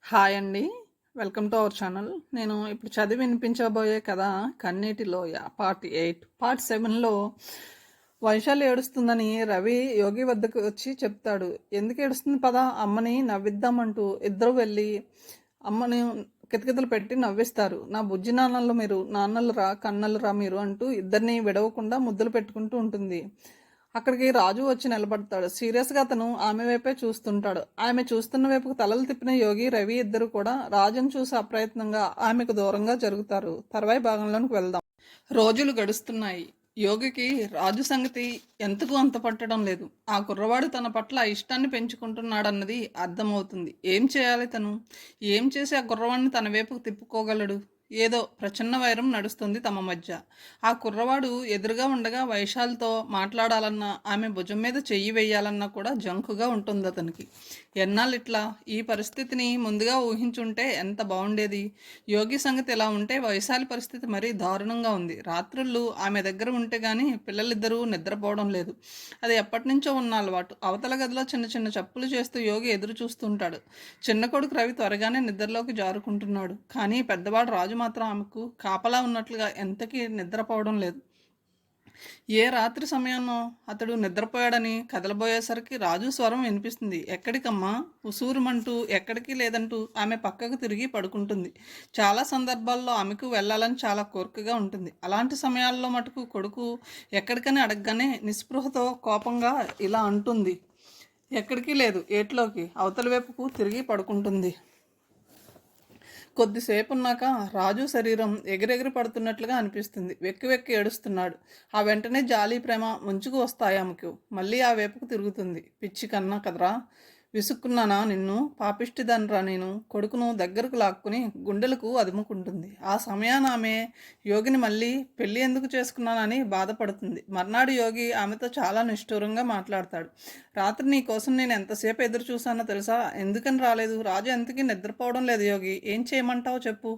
Hi అండి. Welcome to our channel. నేను ఇప్పుడు చదివి వినిపించబోయే కథ 'కన్నీటి లోయ' పార్ట్ 8. పార్ట్ 7లో వైశాలి ఏడుస్తుందని రవి యోగి వద్దకు వచ్చి చెప్తాడు. ఎందుకు ఏడుస్తుంది పద అమ్మని నవ్విద్దామంటూ ఇద్దరు వెళ్ళి అమ్మని కితకితలు పెట్టి నవ్విస్తారు. నా బుజ్జి నాన్నలు మీరు, నాన్నలు రా కన్నలు రా మీరు అంటూ ఇద్దరిని విడవకుండా ముద్దులు పెట్టుకుంటూ ఉంటుంది. అక్కడికి రాజు వచ్చి నిలబడతాడు. సీరియస్గా అతను ఆమె వైపే చూస్తుంటాడు. ఆమె చూస్తున్న వైపుకు తలలు తిప్పిన యోగి రవి ఇద్దరు కూడా రాజును చూసి అప్రయత్నంగా ఆమెకు దూరంగా జరుగుతారు. తర్వాయి భాగంలోనికి వెళ్దాం. రోజులు గడుస్తున్నాయి. యోగికి రాజు సంగతి ఎంతకు అంత పట్టడం లేదు. ఆ కుర్రవాడు తన పట్ల ఇష్టాన్ని పెంచుకుంటున్నాడన్నది అర్థమవుతుంది. ఏం చేయాలి తను? ఏం చేసి ఆ కుర్రవాడిని తన వైపుకు తిప్పుకోగలడు? ఏదో ప్రచన్న వైరం నడుస్తుంది తమ మధ్య. ఆ కుర్రవాడు ఎదురుగా ఉండగా వైశాల్తో మాట్లాడాలన్నా, ఆమె భుజం మీద చెయ్యి వేయాలన్నా కూడా జంకుగా ఉంటుంది అతనికి. ఎన్నాళ్ళిట్లా? ఈ పరిస్థితిని ముందుగా ఊహించుంటే ఎంత బాగుండేది. యోగి సంగతి ఇలా ఉంటే వైశాలి పరిస్థితి మరీ దారుణంగా ఉంది. రాత్రుళ్ళు ఆమె దగ్గర ఉంటే గానీ పిల్లలిద్దరూ నిద్రపోవడం లేదు. అది ఎప్పటి నుంచో ఉన్న అలవాటు. అవతల గదిలో చిన్న చిన్న చప్పులు చేస్తూ యోగి ఎదురు చూస్తుంటాడు. చిన్న కొడుకు రవి త్వరగానే నిద్రలోకి జారుకుంటున్నాడు. కానీ పెద్దవాడు రాజు మాత్రం ఆమెకు కాపలా ఉన్నట్లుగా ఎంతకీ నిద్రపోవడం లేదు. ఏ రాత్రి సమయంలో అతడు నిద్రపోయాడని కదలబోయేసరికి రాజు స్వరం వినిపిస్తుంది. ఎక్కడికమ్మా? ఉసూరుమంటూ ఎక్కడికి లేదంటూ ఆమె పక్కకు తిరిగి పడుకుంటుంది. చాలా సందర్భాల్లో ఆమెకు వెళ్ళాలని చాలా కోరికగా ఉంటుంది. అలాంటి సమయాల్లో మటుకు కొడుకు ఎక్కడికని అడగగానే నిస్పృహతో కోపంగా ఇలా అంటుంది. ఎక్కడికి లేదు, ఏట్లోకి అవతల వైపుకు తిరిగి పడుకుంటుంది. కొద్దిసేపు ఉన్నాక రాజు శరీరం ఎగిరెగిరి పడుతున్నట్లుగా అనిపిస్తుంది. వెక్కి వెక్కి ఏడుస్తున్నాడు. ఆ వెంటనే జాలి ప్రేమ ముంచుకు వస్తాయి ఆమెకు. మళ్ళీ ఆ వైపుకు తిరుగుతుంది. పిచ్చి కన్నా కదరా, విసుక్కున్నానా నిన్ను, పాపిష్టిదనరా నేను, కొడుకును దగ్గరకు లాక్కుని గుండెలకు అదుముకుంటుంది. ఆ సమయాన ఆమె యోగిని మళ్ళీ పెళ్ళి ఎందుకు చేసుకున్నానని బాధపడుతుంది. మర్నాడు యోగి ఆమెతో చాలా నిష్ఠూరంగా మాట్లాడతాడు. రాత్రి నీ కోసం నేను ఎంతసేపు ఎదురు చూసానో తెలుసా? ఎందుకని రాలేదు? రాజు ఎంతకీ నిద్రపోవడం లేదు యోగి. ఏం చేయమంటావో చెప్పు.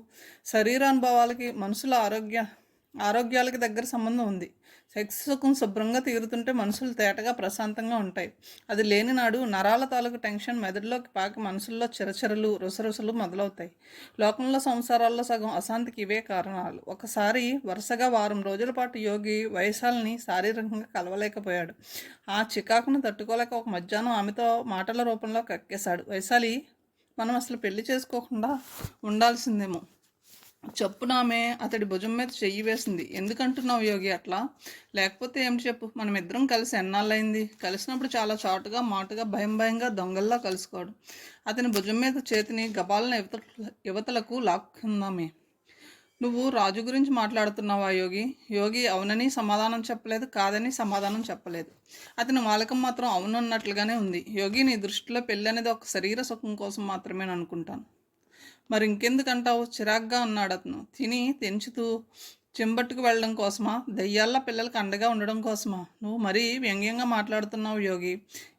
శరీరానుభవాలకి మనుషుల ఆరోగ్యాలకి దగ్గర సంబంధం ఉంది. సెక్స్ సుఖం శుభ్రంగా తీరుతుంటే మనుషులు తేటగా ప్రశాంతంగా ఉంటాయి. అది లేని నాడు నరాల తాలూకు టెన్షన్ మెదడులోకి పాకి మనసుల్లో చిరచరలు రుసరుసలు మొదలవుతాయి. లోకంలో సంసారాల్లో సగం అశాంతికి ఇవే కారణాలు. ఒకసారి వరుసగా వారం రోజుల పాటు యోగి వైశాలిని శారీరకంగా కలవలేకపోయాడు. ఆ చికాకును తట్టుకోలేక ఒక మధ్యాహ్నం ఆమెతో మాటల రూపంలో కక్కేశాడు. వైశాలి, మనం అసలు పెళ్లి చేసుకోకుండా ఉండాల్సిందేమో. చెప్పునామే అతడి భుజం మీద చెయ్యి వేసింది. ఎందుకంటున్నావు యోగి అట్లా? లేకపోతే ఏమిటి చెప్పు. మనమిద్దరం కలిసి ఎన్నాళ్ళయింది? కలిసినప్పుడు చాలా చాటుగా మాటుగా భయం భయంగా దొంగల్లా కలుసుకోవడం. అతని భుజం మీద చేతిని గబాలను యువతలకు లాక్కుందామే. నువ్వు రాజు గురించి మాట్లాడుతున్నావా యోగి? యోగి అవునని సమాధానం చెప్పలేదు, కాదని సమాధానం చెప్పలేదు. అతని వాలకం మాత్రం అవునన్నట్లుగానే ఉంది. యోగి, నీ దృష్టిలో పెళ్ళి అనేది ఒక శరీర సుఖం కోసం మాత్రమే అనుకుంటాను. మరి ఇంకెందుకంటావు? చిరాగ్గా అన్నాడు అతను. తిని తెంచుతూ చెంబట్టుకు వెళ్ళడం కోసమా? దయ్యాల్లా పిల్లలకు అండగా ఉండడం కోసమా? నువ్వు మరీ వ్యంగ్యంగా మాట్లాడుతున్నావు యోగి.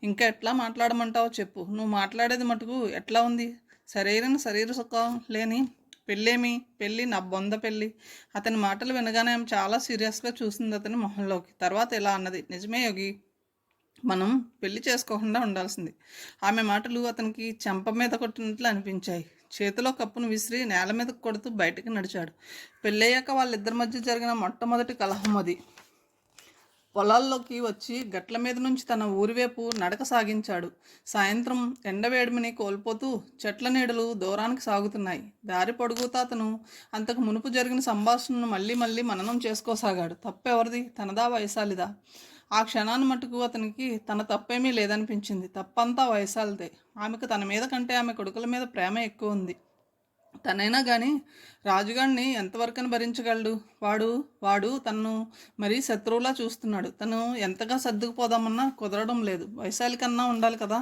ఇంకా ఎట్లా మాట్లాడమంటావో చెప్పు. నువ్వు మాట్లాడేది మటుకు ఎట్లా ఉంది? శరీర సుఖం లేని పెళ్ళేమి? పెళ్ళి నా బొంద పెళ్ళి. అతని మాటలు వినగానే ఆమె చాలా సీరియస్గా చూసింది అతని మొహంలోకి. తర్వాత ఇలా అన్నది. నిజమే యోగి, మనం పెళ్లి చేసుకోకుండా ఉండాల్సింది. ఆమె మాటలు అతనికి చెంప మీద కొట్టినట్లు అనిపించాయి. చేతిలో కప్పును విసిరి నేల మీద కొడుతూ బయటకు నడిచాడు. పెళ్ళయ్యాక వాళ్ళిద్దరి మధ్య జరిగిన మొట్టమొదటి కలహం అది. పొలాల్లోకి వచ్చి గట్ల మీద నుంచి తన ఊరివైపు నడక సాగించాడు. సాయంత్రం ఎండవేడిమిని కోల్పోతూ చెట్ల నీడలు దూరానికి సాగుతున్నాయి. దారి పొడుగుతా అతను అంతకు మునుపు జరిగిన సంభాషణను మళ్ళీ మళ్ళీ మననం చేసుకోసాగాడు. తప్పెవరిది? తనదా వైశాలిదా? ఆ క్షణాన్ని మటుకు అతనికి తన తప్పేమీ లేదనిపించింది. తప్పంతా వైశాలిదే. ఆమెకు తన మీద కంటే ఆమె కొడుకుల మీద ప్రేమ ఎక్కువ ఉంది. తనైనా కానీ రాజుగాడిని ఎంతవరకని భరించగలడు? వాడు వాడు తనను మరీ శత్రువులా చూస్తున్నాడు. తను ఎంతగా సర్దుకుపోదామన్నా కుదరడం లేదు. వైశాలి కన్నా ఉండాలి కదా.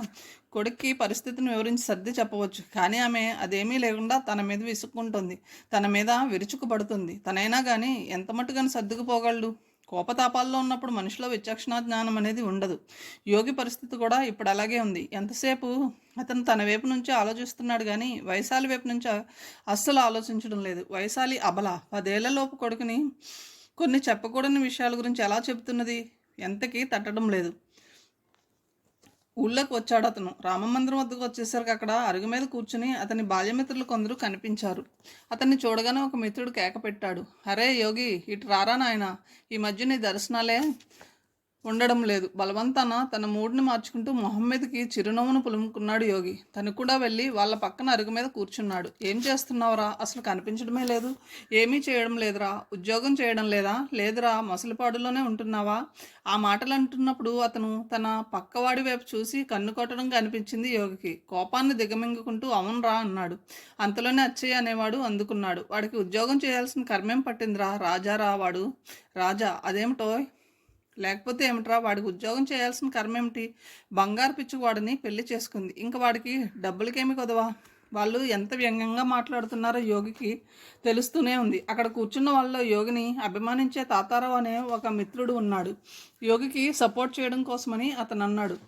కొడుక్కి పరిస్థితిని వివరించి సర్ది చెప్పవచ్చు. కానీ ఆమె అదేమీ లేకుండా తన మీద విసుక్కుంటుంది. తన మీద విరుచుకుపడుతుంది. తనైనా కానీ ఎంత మట్టుగాని సర్దుకుపోగలడు? కోపతాపాల్లో ఉన్నప్పుడు మనిషిలో విచక్షణా జ్ఞానం అనేది ఉండదు. యోగి పరిస్థితి కూడా ఇప్పుడు అలాగే ఉంది. ఎంతసేపు అతను తన వైపు నుంచి ఆలోచిస్తున్నాడు కానీ వైశాలి వైపు నుంచి అస్సలు ఆలోచించడం లేదు. వైశాలి అబల 10 ఏళ్లలోపు కొడుకుని కొన్ని చెప్పకూడని విషయాల గురించి ఎలా చెబుతున్నది? ఎంతకీ తట్టడం లేదు. ఊళ్ళోకి వచ్చాడు అతను. రామమందిరం వద్దకు వచ్చేసరికి అక్కడ అరుగు మీద కూర్చుని అతని బాల్యమిత్రులు కొందరు కనిపించారు. అతన్ని చూడగానే ఒక మిత్రుడు కేక పెట్టాడు. అరే యోగి, ఇటు రారా నాయనా, ఈ మధ్య నీ దర్శనాలే ఉండడం లేదు. బలవంతాన తన మూడ్ని మార్చుకుంటూ మొహం మీదకి చిరునవ్వును పులుముకున్నాడు యోగి. తను కూడా వెళ్ళి వాళ్ళ పక్కన అరుగు మీద కూర్చున్నాడు. ఏం చేస్తున్నావురా, అసలు కనిపించడమే లేదు. ఏమీ చేయడం లేదురా. ఉద్యోగం చేయడం లేదా? లేదురా, మసలిపాడులోనే ఉంటున్నావా? ఆ మాటలు అంటున్నప్పుడు అతను తన పక్కవాడి వైపు చూసి కన్ను కొట్టడం కనిపించింది యోగికి. కోపాన్ని దిగమింగుకుంటూ అవునరా అన్నాడు. అంతలోనే అచ్చయ్య అనేవాడు అందుకున్నాడు. వాడికి ఉద్యోగం చేయాల్సిన కర్మేం పట్టిందిరా. రాజారా వాడు. రాజా? అదేమిటో, లేకపోతే ఏమిట్రా, వాడికి ఉద్యోగం చేయాల్సిన కర్మేమిటి? బంగారు పిచ్చువాడిని పెళ్లి చేసుకుంది. ఇంకా వాడికి డబ్బులకేమి కొదవా? వాళ్ళు ఎంత వ్యంగ్యంగా మాట్లాడుతున్నారో యోగికి తెలుస్తూనే ఉంది. అక్కడ కూర్చున్న వాళ్ళలో యోగిని అభిమానించే తాతారావు అనే ఒక మిత్రుడు ఉన్నాడు. యోగికి సపోర్ట్ చేయడం కోసమని అతను అన్నాడు,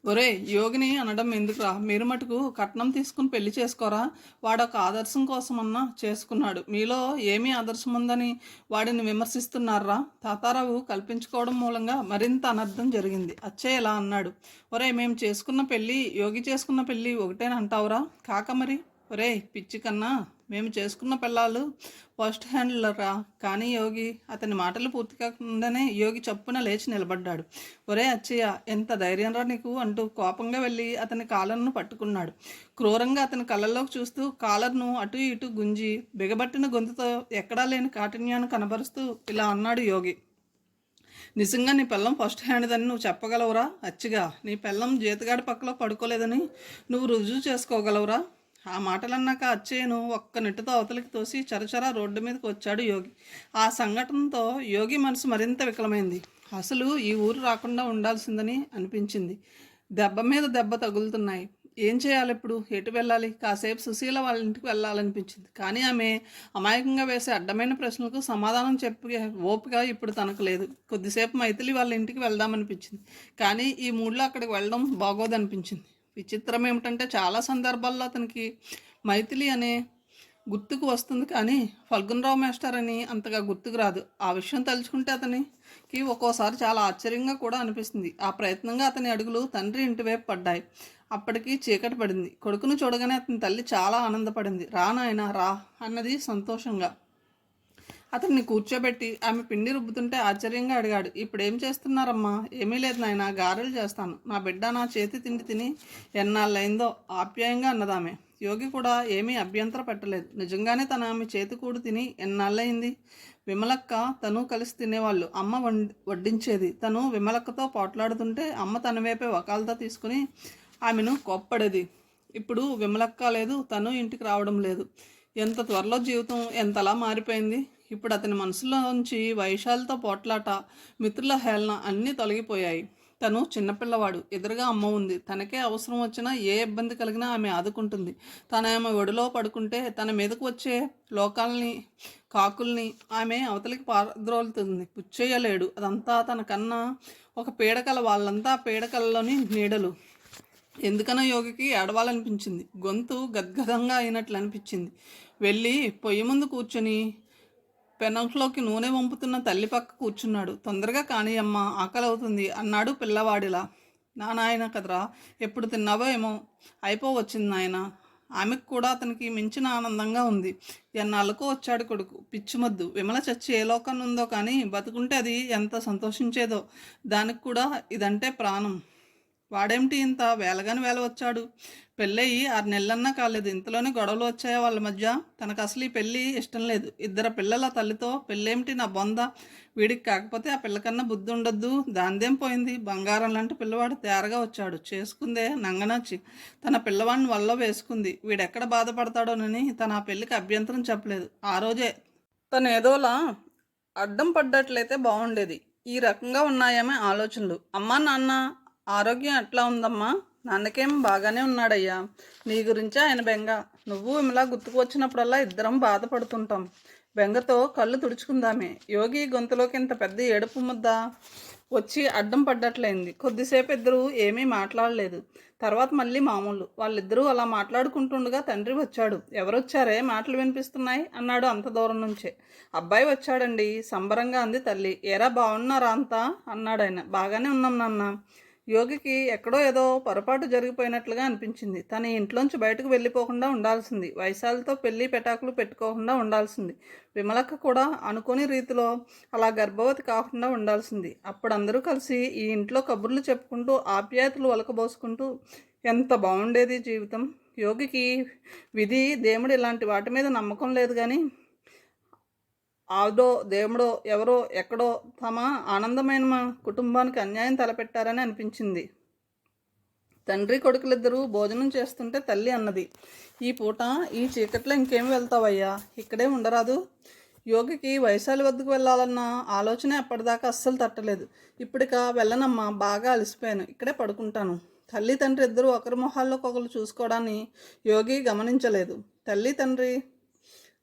ఒరే యోగిని అనడం ఎందుకురా, మీరు మటుకు కట్నం తీసుకుని పెళ్లి చేసుకోరా? వాడొక ఆదర్శం కోసమన్నా చేసుకున్నాడు. మీలో ఏమీ ఆదర్శం ఉందని వాడిని విమర్శిస్తున్నారా? తాతారావు కల్పించుకోవడం మూలంగా మరింత అనర్థం జరిగింది. అచ్చయ్య ఇలా అన్నాడు, ఒరే మేము చేసుకున్న పెళ్ళి యోగి చేసుకున్న పెళ్ళి ఒకటేనంటావురా? కాక మరి. ఒరే పిచ్చి కన్నా, మేము చేసుకున్న పిల్లలు ఫస్ట్ హ్యాండ్లరా. కానీ యోగి, అతని మాటలు పూర్తి కాకుండానే యోగి చప్పున లేచి నిలబడ్డాడు. ఒరే అచ్చయ్య, ఎంత ధైర్యంరా నీకు అంటూ కోపంగా వెళ్ళి అతని కాలర్ను పట్టుకున్నాడు. క్రూరంగా అతని కళ్ళల్లోకి చూస్తూ కాలర్ను అటు ఇటు గుంజి బిగబట్టిన గొంతుతో ఎక్కడా లేని కాఠిన్యాన్ని కనబరుస్తూ ఇలా అన్నాడు యోగి. నిజంగా నీ పిల్లం ఫస్ట్ హ్యాండ్దని నువ్వు చెప్పగలవురా? అచ్చిగా, నీ పిల్లం జీతగాడి పక్కలో పడుకోలేదని నువ్వు రుజువు చేసుకోగలవురా? ఆ మాటలన్నాక అచ్చయ్యను ఒక్క నెట్టుతో అవతలికి తోసి చరచరా రోడ్డు మీదకి వచ్చాడు యోగి. ఆ సంఘటనతో యోగి మనసు మరింత వికలమైంది. అసలు ఈ ఊరు రాకుండా ఉండాల్సిందని అనిపించింది. దెబ్బ మీద దెబ్బ తగులుతున్నాయి. ఏం చేయాలి ఇప్పుడు? ఎటు వెళ్ళాలి? కాసేపు సుశీల వాళ్ళ ఇంటికి వెళ్ళాలనిపించింది. కానీ ఆమె అమాయకంగా వేసే అడ్డమైన ప్రశ్నలకు సమాధానం చెప్పే ఓపిక ఇప్పుడు తనకు లేదు. కొద్దిసేపు మైథిలి వాళ్ళ ఇంటికి వెళ్దామనిపించింది. కానీ ఈ మూడ్లో అక్కడికి వెళ్ళడం బాగోదనిపించింది. విచిత్రం ఏమిటంటే చాలా సందర్భాల్లో అతనికి మైథిలి అనే గుర్తుకు వస్తుంది, కానీ ఫల్గుణరావు మాస్టర్ అని అంతగా గుర్తుకు రాదు. ఆ విషయం తలుచుకుంటే అతనికి ఒక్కోసారి చాలా ఆశ్చర్యంగా కూడా అనిపిస్తుంది. ఆ ప్రయత్నంగా అతని అడుగులు తండ్రి ఇంటి వైపు పడ్డాయి. అప్పటికి చీకటి పడింది. కొడుకును చూడగానే అతని తల్లి చాలా ఆనందపడింది. రా నాయనా రా అన్నది సంతోషంగా. అతన్ని కూర్చోబెట్టి ఆమె పిండి రుబ్బుతుంటే ఆశ్చర్యంగా అడిగాడు, ఇప్పుడేం చేస్తున్నారమ్మా? ఏమీ లేదు నాయన, గారెలు చేస్తాను. నా బిడ్డ నా చేతి తిండి తిని ఎన్నాళ్ళైందో ఆప్యాయంగా అన్నదామె. యోగి కూడా ఏమీ అభ్యంతర పెట్టలేదు. నిజంగానే తన ఆమె చేతి కూడు తిని ఎన్నాళ్ళయింది. విమలక్క తను కలిసి తినేవాళ్ళు. అమ్మ వడ్డించేది. తను విమలక్కతో పోట్లాడుతుంటే అమ్మ తన వైపే వకాలతో తీసుకుని ఆమెను కోప్పడేది. ఇప్పుడు విమలక్క లేదు, తను ఇంటికి రావడం లేదు. ఎంత త్వరలో జీవితం ఎంతలా మారిపోయింది. ఇప్పుడు అతని మనసులోంచి వైశాలతో పోట్లాట, మిత్రుల హేళన అన్నీ తొలగిపోయాయి. తను చిన్నపిల్లవాడు, ఎదురుగా అమ్మ ఉంది. తనకే అవసరం వచ్చినా ఏ ఇబ్బంది కలిగినా ఆమె ఆదుకుంటుంది. తన ఆమె ఒడిలో పడుకుంటే తన మీదకు వచ్చే లోకాలని, కాకుల్ని ఆమె అవతలికి పారద్రోలుతుంది. పుచ్చేయలేడు. అదంతా తన కన్నా ఒక పీడకల. వాళ్ళంతా పీడకలలోని నీడలు. ఎందుకనో యోగికి ఏడవాలనిపించింది. గొంతు గద్గదంగా అయినట్లు అనిపించింది. వెళ్ళి పొయ్యి ముందు కూర్చొని పెనంలోకి నూనె వంపుతున్న తల్లి పక్క కూర్చున్నాడు. తొందరగా కానీ అమ్మ, ఆకలి అవుతుంది అన్నాడు పిల్లవాడిలా. నా నాయన కదరా, ఎప్పుడు తిన్నావో ఏమో అయిపోవచ్చింది నాయన. ఆమెకు కూడా అతనికి మించిన ఆనందంగా ఉంది. ఎన్నాళ్ళకో వచ్చాడు కొడుకు. పిచ్చిమొద్దు. విమల చచ్చి ఏ లోకం ఉందో కానీ బతుకుంటే అది ఎంత సంతోషించేదో. దానికి కూడా ఇదంటే ప్రాణం. వాడేమిటి ఇంత వేలగాని వేల వచ్చాడు? పెళ్ళయి 6 నెలలన్నా కాలేదు, ఇంతలోనే గొడవలు వచ్చాయా వాళ్ళ మధ్య? తనకు అసలు ఈ పెళ్ళి ఇష్టం లేదు. 2 పిల్లల తల్లితో పెళ్ళేమిటి నా బొంద? వీడికి కాకపోతే ఆ పిల్లకన్నా బుద్ధి ఉండొద్దు. దాందేం పోయింది? బంగారం లాంటి పిల్లవాడు తేరగా వచ్చాడు. చేసుకుందే నంగనచ్చి తన పిల్లవాడిని వల్ల వేసుకుంది. వీడెక్కడ బాధపడతాడోనని తన ఆ పెళ్ళికి అభ్యంతరం చెప్పలేదు. ఆ రోజే తను ఏదోలా అడ్డం పడ్డట్లయితే బాగుండేది. ఈ రకంగా ఉన్నాయేమే ఆలోచనలు. అమ్మా నాన్న ఆరోగ్యం ఎట్లా ఉందమ్మా? నాన్నకేం బాగానే ఉన్నాడయ్యా. నీ గురించే ఆయన బెంగ. నువ్వు ఇలా గుర్తుకు వచ్చినప్పుడల్లా ఇద్దరం బాధపడుతుంటాం. బెంగతో కళ్ళు తుడుచుకుందామే. యోగి గొంతులోకి ఇంత పెద్ద ఏడుపు ముద్ద వచ్చి అడ్డం పడ్డట్లయింది. కొద్దిసేపు ఇద్దరు ఏమీ మాట్లాడలేదు. తర్వాత మళ్ళీ మామూలు. వాళ్ళిద్దరూ అలా మాట్లాడుకుంటుండగా తండ్రి వచ్చాడు. ఎవరొచ్చారే, మాటలు వినిపిస్తున్నాయి అన్నాడు అంత దూరం నుంచే. అబ్బాయి వచ్చాడండి సంబరంగా అంది తల్లి. ఏరా బాగున్నారా అంతా అన్నాడు ఆయన. బాగానే ఉన్నాం నాన్న. యోగికి ఎక్కడో ఏదో పొరపాటు జరిగిపోయినట్లుగా అనిపించింది. తన ఇంట్లోంచి బయటకు వెళ్ళిపోకుండా ఉండాల్సింది. వైశాలితో పెళ్లి పెటాకులు పెట్టుకోకుండా ఉండాల్సింది. విమలక్క కూడా అనుకోని రీతిలో అలా గర్భవతి కాకుండా ఉండాల్సింది. అప్పుడు అందరూ కలిసి ఈ ఇంట్లో కబుర్లు చెప్పుకుంటూ ఆప్యాయతలు ఒలకబోసుకుంటూ ఎంత బాగుండేది జీవితం. యోగికి విధి దేవుడు ఇలాంటి వాటి మీద నమ్మకం లేదు కానీ ఆదో దేవుడో ఎవరో ఎక్కడో తమ ఆనందమైన కుటుంబానికి అన్యాయం తలపెట్టారని అనిపించింది. తండ్రి కొడుకులిద్దరూ భోజనం చేస్తుంటే తల్లి అన్నది, ఈ పూట ఈ చీకట్లో ఇంకేం వెళ్తావయ్యా, ఇక్కడే ఉండరాదు. యోగికి వైశాలి వద్దకు వెళ్ళాలన్న ఆలోచనే అప్పటిదాకా అస్సలు తట్టలేదు. ఇప్పటిక వెళ్ళనమ్మా, బాగా అలసిపోయాను, ఇక్కడే పడుకుంటాను. తల్లి తండ్రి ఇద్దరు ఒకరి మొహాల్లోకొకరు చూసుకోవడాన్ని యోగి గమనించలేదు. తల్లి తండ్రి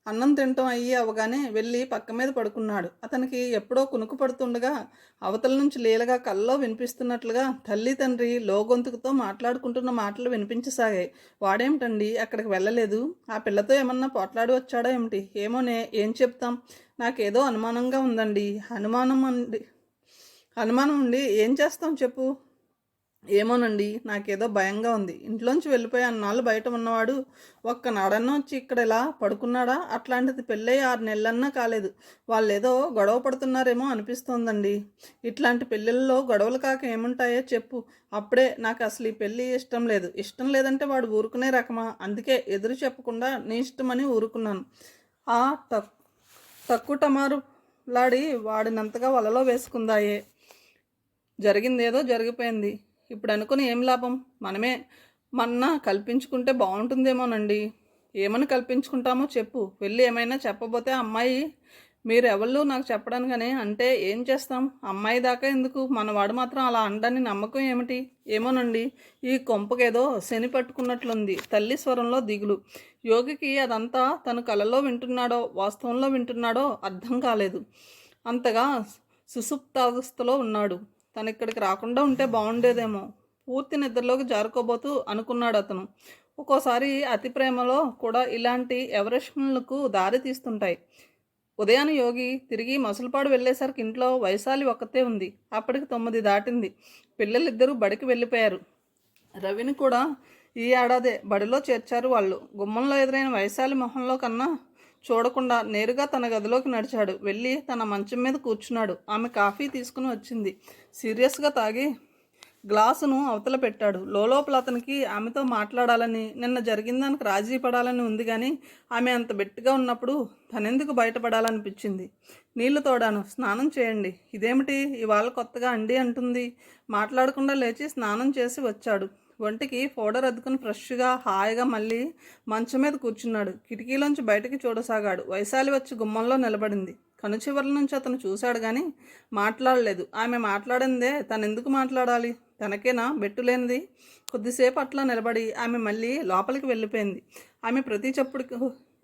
అన్నం తినటం అవగానే వెళ్ళి పక్క మీద పడుకున్నాడు. అతనికి ఎప్పుడో కునుకు పడుతుండగా అవతల నుంచి లీలగా కల్లో వినిపిస్తున్నట్లుగా తల్లి తండ్రి లోగొంతుకుతో మాట్లాడుకుంటున్న మాటలు వినిపించసాగాయి. వాడేమిటండి అక్కడికి వెళ్ళలేదు? ఆ పిల్లతో ఏమన్నా పోట్లాడి వచ్చాడో ఏమిటి? ఏమోనే, ఏం చెప్తాం, నాకేదో అనుమానంగా ఉందండి. అనుమానం ఉండి ఏం చేస్తాం చెప్పు? ఏమోనండి, నాకేదో భయంగా ఉంది. ఇంట్లోంచి వెళ్ళిపోయి అన్నాళ్ళు బయట ఉన్నవాడు ఒక్కనాడన్నా వచ్చి ఇక్కడ ఇలా పడుకున్నాడా? అట్లాంటిది పెళ్ళై 6 నెలలన్నా కాలేదు. వాళ్ళేదో గొడవ పడుతున్నారేమో అనిపిస్తోందండి. ఇట్లాంటి పెళ్ళిళ్ళలో గొడవలు కాక ఏముంటాయో చెప్పు. అప్పుడే నాకు అసలు ఈ పెళ్ళి ఇష్టం లేదు. ఇష్టం లేదంటే వాడు ఊరుకునే రకమా? అందుకే ఎదురు చెప్పకుండా నీ ఇష్టమని ఊరుకున్నాను. ఆ తక్కువ టమారులాడి వాడినంతగా వలలో వేసుకుందాయే. జరిగిందేదో జరిగిపోయింది. ఇప్పుడు అనుకుని ఏం లాభం? మనమే మన్నా కల్పించుకుంటే బాగుంటుందేమోనండి. ఏమని కల్పించుకుంటామో చెప్పు. వెళ్ళి ఏమైనా చెప్పబోతే అమ్మాయి మీరెవళ్ళు నాకు చెప్పడానికనే అంటే ఏం చేస్తాం? అమ్మాయి దాకా ఎందుకు, మనవాడు మాత్రం అలా అనడాన్ని నమ్మకం ఏమిటి? ఏమోనండి, ఈ కొంపకేదో శని పట్టుకున్నట్లుంది. తల్లి స్వరంలో దిగులు. యోగికి అదంతా తను కలలో వింటున్నాడో వాస్తవంలో వింటున్నాడో అర్థం కాలేదు. అంతగా సుసుప్తావస్థలో ఉన్నాడు. తను ఇక్కడికి రాకుండా ఉంటే బాగుండేదేమో. పూర్తి నిద్రలోకి జారుకోబోతూ అనుకున్నాడు అతను. ఒక్కోసారి అతి ప్రేమలో కూడా ఇలాంటి ఎవరేషన్లకు దారి తీస్తుంటాయి. ఉదయాన్ని యోగి తిరిగి మసలుపాడు వెళ్ళేసరికి ఇంట్లో వైశాలి ఒక్కతే ఉంది. అప్పటికి 9 దాటింది. పిల్లలిద్దరూ బడికి వెళ్ళిపోయారు. రవిని కూడా ఈ ఏడాదే బడిలో చేర్చారు వాళ్ళు. గుమ్మంలో ఎదురైన వైశాలి మొహంలో కన్నా చూడకుండా నేరుగా తన గదిలోకి నడిచాడు. వెళ్ళి తన మంచం మీద కూర్చున్నాడు. ఆమె కాఫీ తీసుకుని వచ్చింది. సీరియస్గా తాగి గ్లాసును అవతల పెట్టాడు. లోపల అతనికి ఆమెతో మాట్లాడాలని, నిన్న జరిగిన దానికి రాజీ పడాలని ఉంది కానీ ఆమె అంత బెట్టిగా ఉన్నప్పుడు తనెందుకు బయటపడాలనిపించింది. నీళ్లు తోడాను, స్నానం చేయండి. ఇదేమిటి ఇవాళ కొత్తగా అండి అంటుంది. మాట్లాడకుండా లేచి స్నానం చేసి వచ్చాడు. ఒంటికి పౌడర్ అద్దుకుని ఫ్రెష్గా హాయిగా మళ్ళీ మంచం మీద కూర్చున్నాడు. కిటికీలోంచి బయటకి చూడసాగాడు. వైశాలి వచ్చి గుమ్మంలో నిలబడింది. కనుచివర్ల నుంచి అతను చూశాడు కానీ మాట్లాడలేదు. ఆమె మాట్లాడిందే తనెందుకు మాట్లాడాలి? తనకేనా బెట్టులేనిది? కొద్దిసేపు అట్లా నిలబడి ఆమె మళ్ళీ లోపలికి వెళ్ళిపోయింది. ఆమె ప్రతి చప్పుడుకు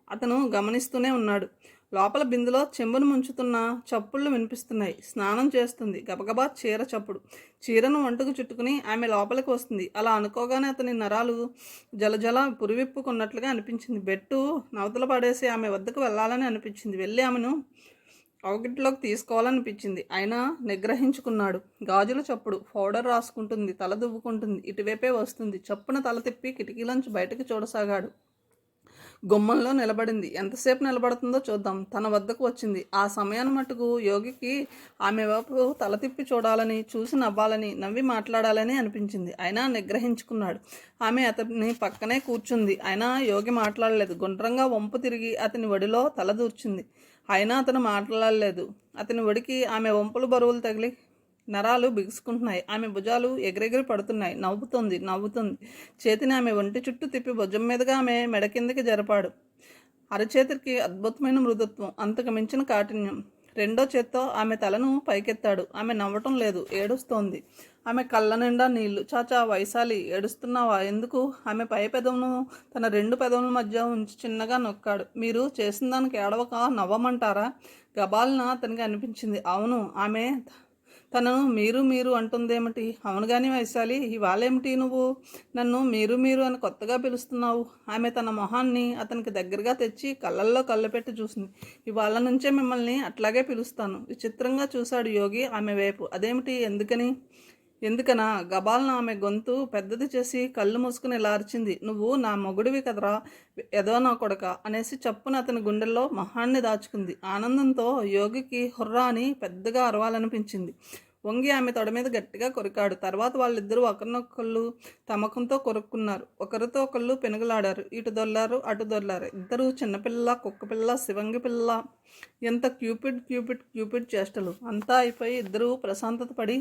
అతను గమనిస్తూనే ఉన్నాడు. లోపల బిందులో చెంబును ముంచుతున్న చప్పుళ్ళు వినిపిస్తున్నాయి. స్నానం చేస్తుంది. గబగబా చీర చప్పుడు. చీరను ఒంటుకు చుట్టుకుని ఆమె లోపలికి వస్తుంది. అలా అనుకోగానే అతని నరాలు జలజల పురివిప్పుకున్నట్లుగా అనిపించింది. బెట్టు నవతల పడేసి ఆమె వద్దకు వెళ్ళాలని అనిపించింది. వెళ్ళి ఆమెను అవగిట్లోకి తీసుకోవాలనిపించింది. అయినా నిగ్రహించుకున్నాడు. గాజుల చప్పుడు. పౌడర్ రాసుకుంటుంది, తల దువ్వుకుంటుంది, ఇటువైపే వస్తుంది. చప్పున తల తిప్పి కిటికీలోంచి బయటకు చూడసాగాడు. గుమ్మంలో నిలబడింది. ఎంతసేపు నిలబడుతుందో చూద్దాం. తన వద్దకు వచ్చింది. ఆ సమయాన్ని మట్టుకు యోగికి ఆమె వైపు తల తిప్పి చూడాలని, చూసి నవ్వాలని, నవ్వి మాట్లాడాలని అనిపించింది. అయినా నిగ్రహించుకున్నాడు. ఆమె అతని పక్కనే కూర్చుంది. అయినా యోగి మాట్లాడలేదు. గుండ్రంగా వంపు తిరిగి అతని ఒడిలో తల దూర్చింది. అయినా అతను మాట్లాడలేదు. అతని ఒడికి ఆమె వంపులు బరువులు తగిలి నరాలు బిగుసుకుంటున్నాయి. ఆమె భుజాలు ఎగిరెగిరి పడుతున్నాయి. నవ్వుతుంది. చేతిని ఆమె ఒంటి చుట్టూ తిప్పి భుజం మీదుగా ఆమె మెడ కిందకి జరపాడు. అరచేతికి అద్భుతమైన మృదుత్వం, అంతకు మించిన కాఠిన్యం. రెండో చేత్తో ఆమె తలను పైకెత్తాడు. ఆమె నవ్వటం లేదు, ఏడుస్తోంది. ఆమె కళ్ళ నిండా నీళ్లు. చాచా, వైశాలి, ఏడుస్తున్నావా? ఎందుకు? ఆమె పై పెదవును తన 2 పెదవుల మధ్య ఉంచి చిన్నగా నొక్కాడు. మీరు చేసిన దానికి ఏడవక నవ్వమంటారా? గబాల్న అతనికి అనిపించింది. అవును, ఆమె తనను మీరు అంటుందేమిటి? అవును కానీ వైశాలి, ఇవాళేమిటి నువ్వు నన్ను మీరు అని కొత్తగా పిలుస్తున్నావు? ఆమె తన మొహాన్ని అతనికి దగ్గరగా తెచ్చి కళ్ళల్లో కళ్ళు పెట్టి చూసింది. ఇవాళ నుంచే మిమ్మల్ని అట్లాగే పిలుస్తాను. విచిత్రంగా చూశాడు యోగి ఆమె వైపు. అదేమిటి? ఎందుకని? ఎందుకనా గబాల్న ఆమె గొంతు పెద్దది చేసి కళ్ళు మూసుకుని ఇలా అరిచింది. నువ్వు నా మొగుడివి కదరా ఎదో నా కొడక అనేసి చప్పున అతని గుండెల్లో మహాన్ని దాచుకుంది. ఆనందంతో యోగికి హుర్రా అని పెద్దగా అరవాలనిపించింది. వంగి ఆమె తొడ మీద గట్టిగా కొరికాడు. తర్వాత వాళ్ళిద్దరూ ఒకరినొకళ్ళు తమకంతో కొరుక్కున్నారు. ఒకరితో ఒకళ్ళు పెనుగులాడారు. ఇటు దొల్లారు అటు దొల్లారు. ఇద్దరు చిన్నపిల్ల కుక్కపిల్ల శివంగి పిల్ల. ఎంత క్యూపిడ్ క్యూపిడ్ క్యూపిడ్ చేష్టలు. అంతా అయిపోయి ఇద్దరూ ప్రశాంతత పడి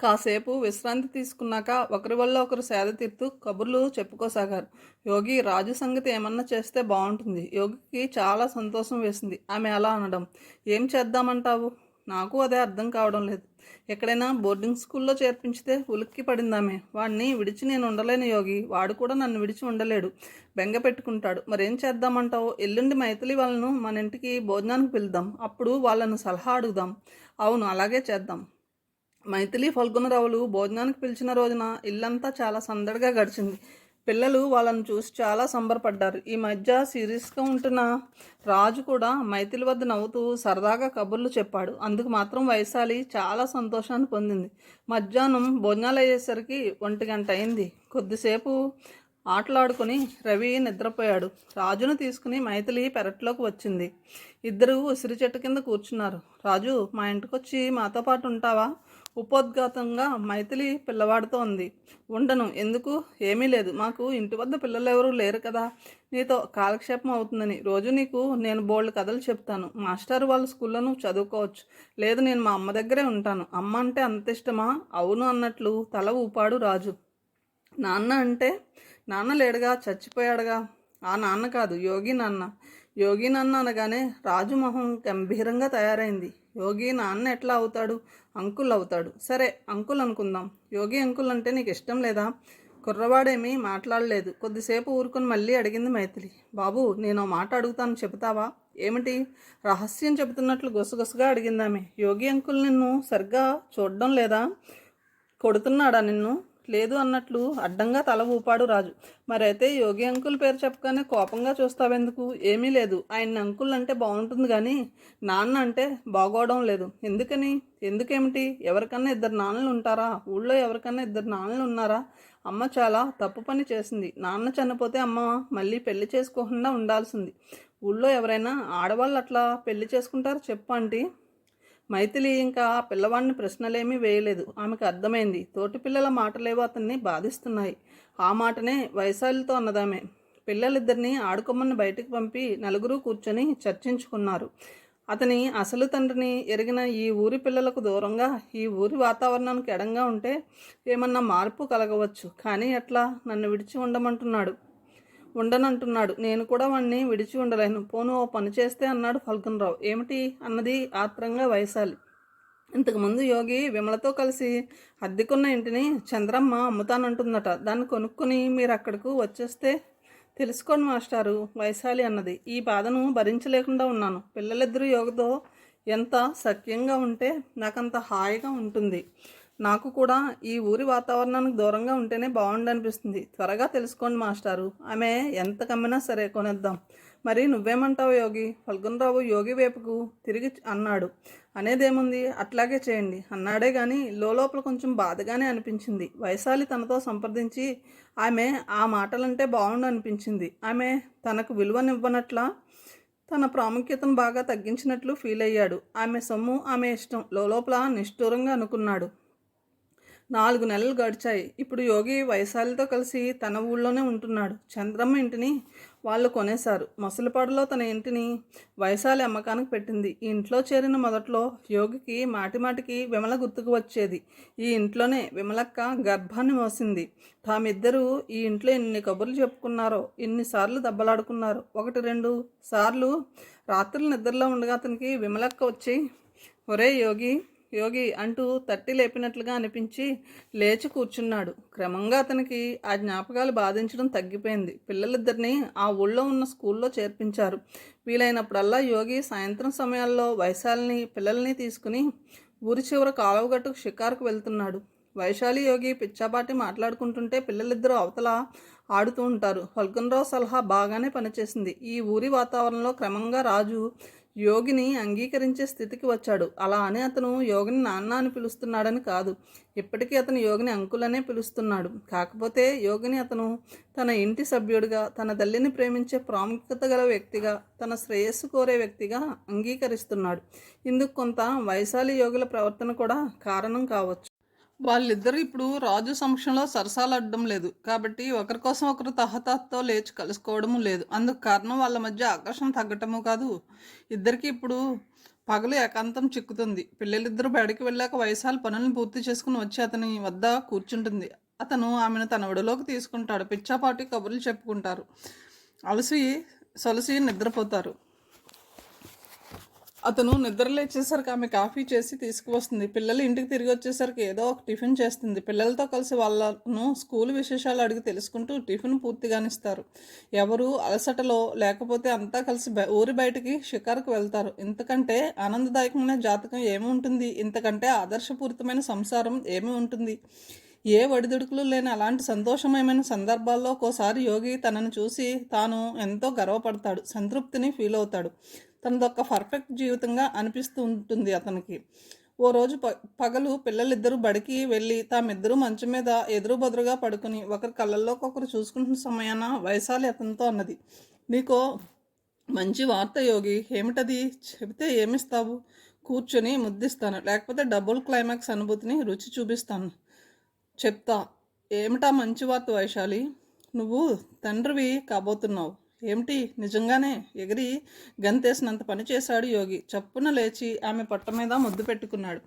కాసేపు విశ్రాంతి తీసుకున్నాక ఒకరి వల్ల ఒకరు సేద తీరుతూ కబుర్లు చెప్పుకోసాగారు. యోగి రాజు సంగతి ఏమన్నా చేస్తే బాగుంటుంది. యోగికి చాలా సంతోషం వేసింది ఆమె అలా అనడం. ఏం చేద్దామంటావు? నాకు అదే అర్థం కావడం లేదు. ఎక్కడైనా బోర్డింగ్ స్కూల్లో చేర్పించితే ఉలిక్కి పడిందామె. వాడిని విడిచి నేను ఉండలేను యోగి. వాడు కూడా నన్ను విడిచి ఉండలేడు. బెంగ పెట్టుకుంటాడు. మరేం చేద్దామంటావు? ఎల్లుండి మైథిలి వాళ్ళను మన ఇంటికి భోజనానికి పిలుద్దాం. అప్పుడు వాళ్ళను సలహా అడుగుదాం. అవును, అలాగే చేద్దాం. మైథిలి ఫల్గుణరావులు భోజనానికి పిలిచిన రోజున ఇల్లంతా చాలా సందడిగా గడిచింది. పిల్లలు వాళ్ళని చూసి చాలా సంబరపడ్డారు. ఈ మధ్య సీరియస్గా ఉంటున్న రాజు కూడా మైథిలి వద్ద నవ్వుతూ సరదాగా కబుర్లు చెప్పాడు. అందుకు మాత్రం వైశాలి చాలా సంతోషాన్ని పొందింది. మధ్యాహ్నం భోజనాలు అయ్యేసరికి 1 గంట అయింది. కొద్దిసేపు ఆటలాడుకుని రవి నిద్రపోయాడు. రాజును తీసుకుని మైథిలి పెరట్లోకి వచ్చింది. ఇద్దరు ఉసిరి చెట్టు కింద కూర్చున్నారు. రాజు, మా ఇంటికొచ్చి మాతో పాటు ఉంటావా? ఉపోద్ఘాతంగా మైథిలి పిల్లవాడితో ఉంది. ఉండను. ఎందుకు? ఏమీ లేదు. మాకు ఇంటి వద్ద పిల్లలెవరూ లేరు కదా. నీతో కాలక్షేపం అవుతుందని. రోజు నీకు నేను బోల్డ్ కథలు చెప్తాను. మాస్టర్ వాళ్ళ స్కూల్లో నువ్వు చదువుకోవచ్చు. లేదు, నేను మా అమ్మ దగ్గరే ఉంటాను. అమ్మ అంటే అంత ఇష్టమా? అవును అన్నట్లు తల ఊపాడు రాజు. నాన్న అంటే? నాన్న లేడుగా, చచ్చిపోయాడుగా. ఆ నాన్న కాదు, యోగి నాన్న. యోగి నాన్న అనగానే రాజు మొహం గంభీరంగా తయారైంది. యోగి నాన్న ఎట్లా అవుతాడు? అంకుల్ అవుతాడు. సరే, అంకుల్ అనుకుందాం. యోగి అంకుల్ అంటే నీకు ఇష్టం లేదా? కుర్రవాడేమీ మాట్లాడలేదు. కొద్దిసేపు ఊరుకొని మళ్ళీ అడిగింది మైథిలి. బాబు, నేను మాట అడుగుతాను, చెబుతావా? ఏమిటి? రహస్యం చెబుతున్నట్లు గుసగుసగా అడిగిందామె. యోగి అంకుల్ నిన్ను సరిగ్గా చూడడం లేదా? కొడుతున్నాడా నిన్ను? లేదు అన్నట్లు అడ్డంగా తల ఊపాడు రాజు. మరైతే యోగి అంకుల్ పేరు చెప్పగానే కోపంగా చూస్తావెందుకు? ఏమీ లేదు. ఆయన అంకుల్ అంటే బాగుంటుంది కానీ నాన్న అంటే బాగోవడం లేదు. ఎందుకని? ఎందుకేమిటి? ఎవరికన్నా 2 నాన్నలు ఉంటారా? ఊళ్ళో ఎవరికన్నా 2 నాన్నలు ఉన్నారా? అమ్మ చాలా తప్పు పని చేసింది. నాన్న చనిపోతే అమ్మ మళ్ళీ పెళ్లి చేసుకోకుండా ఉండాల్సింది. ఊళ్ళో ఎవరైనా ఆడవాళ్ళు అట్లా పెళ్లి చేసుకుంటారు చెప్పు ఆంటీ. మైథిలి ఇంకా ఆ పిల్లవాడిని ప్రశ్నలేమీ వేయలేదు. ఆమెకు అర్థమైంది. తోటి పిల్లల మాటలేవో అతన్ని బాధిస్తున్నాయి. ఆ మాటనే వైశాలితో అన్నదామె. పిల్లలిద్దరినీ ఆడుకోమని బయటికి పంపి నలుగురు కూర్చొని చర్చించుకున్నారు. అతని అసలు తండ్రిని ఎరిగిన ఈ ఊరి పిల్లలకు దూరంగా, ఈ ఊరి వాతావరణానికి ఎడంగా ఉంటే ఏమన్నా మార్పు కలగవచ్చు. కానీ ఎట్లా? నన్ను విడిచి ఉండనంటున్నాడు. నేను కూడా వాణ్ణి విడిచి ఉండలేను. పోను ఓ పని చేస్తే అన్నాడు ఫల్గుణరావు. ఏమిటి? అన్నది ఆత్రంగా వైశాలి. ఇంతకుముందు యోగి విమలతో కలిసి అద్దెకున్న ఇంటిని చంద్రమ్మ అమ్ముతానంటుందట. దాన్ని కొనుక్కొని మీరు అక్కడకు వచ్చేస్తే. తెలుసుకోండి మాస్టారు, వైశాలి అన్నది. ఈ బాధను భరించలేకుండా ఉన్నాను. పిల్లలిద్దరూ యోగితో ఎంత సఖ్యంగా ఉంటే నాకంత హాయిగా ఉంటుంది. నాకు కూడా ఈ ఊరి వాతావరణానికి దూరంగా ఉంటేనే బాగుండనిపిస్తుంది. త్వరగా తెలుసుకోండి మాస్టారు. ఆమె ఎంత కమ్మినా సరే కొనేద్దాం. మరి నువ్వేమంటావు యోగి? ఫల్గుణరావు యోగి వైపుకు తిరిగి అన్నాడు. అనేదేముంది, అట్లాగే చేయండి అన్నాడే కానీ లోపల కొంచెం బాధగానే అనిపించింది. వైశాలి తనతో సంప్రదించి ఆమె ఆ మాటలంటే బాగుండు అనిపించింది. ఆమె తనకు విలువనివ్వనట్లా, తన ప్రాముఖ్యతను బాగా తగ్గించినట్లు ఫీల్ అయ్యాడు. ఆమె సొమ్ము ఆమె ఇష్టం లోపల నిష్ఠూరంగా అనుకున్నాడు. 4 నెలలు గడిచాయి. ఇప్పుడు యోగి వైశాలితో కలిసి తన ఊళ్ళోనే ఉంటున్నాడు. చంద్రమ్మ ఇంటిని వాళ్ళు కొనేశారు. మసలపాడులో తన ఇంటిని వైశాలి అమ్మకానికి పెట్టింది. ఈ ఇంట్లో చేరిన మొదట్లో యోగికి మాటిమాటికి విమల గుర్తుకు వచ్చేది. ఈ ఇంట్లోనే విమలక్క గర్భాన్ని మోసింది. తామిద్దరూ ఈ ఇంట్లో ఎన్ని కబుర్లు చెప్పుకున్నారో, ఎన్నిసార్లు దెబ్బలాడుకున్నారో. 1-2 సార్లు రాత్రులు నిద్రలో ఉండగా అతనికి విమలక్క వచ్చి, ఒరే యోగి యోగి అంటూ తట్టి లేపినట్లుగా అనిపించి లేచి కూర్చున్నాడు. క్రమంగా అతనికి ఆ జ్ఞాపకాలు బాధించడం తగ్గిపోయింది. పిల్లలిద్దరినీ ఆ ఊళ్ళో ఉన్న స్కూల్లో చేర్పించారు. వీలైనప్పుడల్లా యోగి సాయంత్రం సమయాల్లో వైశాలిని పిల్లల్ని తీసుకుని ఊరి చివర కాలువగట్టుకు షికారుకు వెళ్తున్నాడు. వైశాలి యోగి పిచ్చాపాటి మాట్లాడుకుంటుంటే పిల్లలిద్దరూ అవతల ఆడుతూ ఉంటారు. ఫల్గుణరావు సలహా బాగానే పనిచేసింది. ఈ ఊరి వాతావరణంలో క్రమంగా రాజు యోగిని అంగీకరించే స్థితికి వచ్చాడు. అలా అని అతను యోగిని నాన్న అని పిలుస్తున్నాడని కాదు. ఇప్పటికీ అతను యోగిని అంకులనే పిలుస్తున్నాడు. కాకపోతే యోగిని అతను తన ఇంటి సభ్యుడిగా, తన తల్లిని ప్రేమించే ప్రాముఖ్యత గల వ్యక్తిగా, తన శ్రేయస్సు కోరే వ్యక్తిగా అంగీకరిస్తున్నాడు. ఇందుకు కొంత వైశాలి యోగుల ప్రవర్తన కూడా కారణం కావచ్చు. వాళ్ళిద్దరూ ఇప్పుడు రాజు సమక్షంలో సరసాలడ్డం లేదు కాబట్టి ఒకరి కోసం ఒకరు తహతహతో లేచి కలుసుకోవడము లేదు. అందుకు కారణం వాళ్ళ మధ్య ఆకర్షణ తగ్గటము కాదు, ఇద్దరికి ఇప్పుడు పగలు ఏకాంతం చిక్కుతుంది. పిల్లలిద్దరూ బయటికి వెళ్ళాక వైశాలి పనులను పూర్తి చేసుకుని వచ్చి అతని వద్ద కూర్చుంటుంది. అతను ఆమెను తన ఒడిలోకి తీసుకుంటాడు. పిచ్చాపాటి కబుర్లు చెప్పుకుంటారు. అలసి సొలసి నిద్రపోతారు. అతను నిద్ర లేచేసరికి ఆమె కాఫీ చేసి తీసుకువస్తుంది. పిల్లలు ఇంటికి తిరిగి వచ్చేసరికి ఏదో ఒక టిఫిన్ చేస్తుంది. పిల్లలతో కలిసి వాళ్ళను స్కూల్ విశేషాలు అడిగి తెలుసుకుంటూ టిఫిన్ పూర్తిగానిస్తారు. ఎవరు అలసటలో లేకపోతే అంతా కలిసి ఊరి బయటికి షికారుకు వెళ్తారు. ఇంతకంటే ఆనందదాయకమైన జాతకం ఏమి ఉంటుంది? ఇంతకంటే ఆదర్శపూరితమైన సంసారం ఏమి ఉంటుంది? ఏ ఒడిదుడుకులు లేని అలాంటి సంతోషమయమైన సందర్భాల్లో ఒక్కోసారి యోగి తనను చూసి తాను ఎంతో గర్వపడతాడు, సంతృప్తిని ఫీల్ అవుతాడు. తనదొక్క పర్ఫెక్ట్ జీవితంగా అనిపిస్తూ ఉంటుంది అతనికి. ఓ రోజు పగలు పిల్లలిద్దరూ బడికి వెళ్ళి తామిద్దరూ మంచం మీద ఎదురు బదురుగా పడుకుని ఒకరి కళ్ళల్లోకి ఒకరు చూసుకుంటున్న సమయాన వైశాలి అతనితో అన్నది, నీకో మంచి వార్త యోగి. ఏమిటది? చెబితే ఏమిస్తావు? కూర్చొని ముద్దిస్తాను, లేకపోతే డబుల్ క్లైమాక్స్ అనుభూతిని రుచి చూపిస్తాను. చెప్తా. ఏమిటా మంచి వార్త వైశాలి? నువ్వు తండ్రివి కాబోతున్నావు. ఏమిటి? నిజంగానే? ఎగిరి గంతేసినంత పని చేశాడు యోగి. చప్పున లేచి ఆమె పొట్ట మీద ముద్దు పెట్టుకున్నాడు.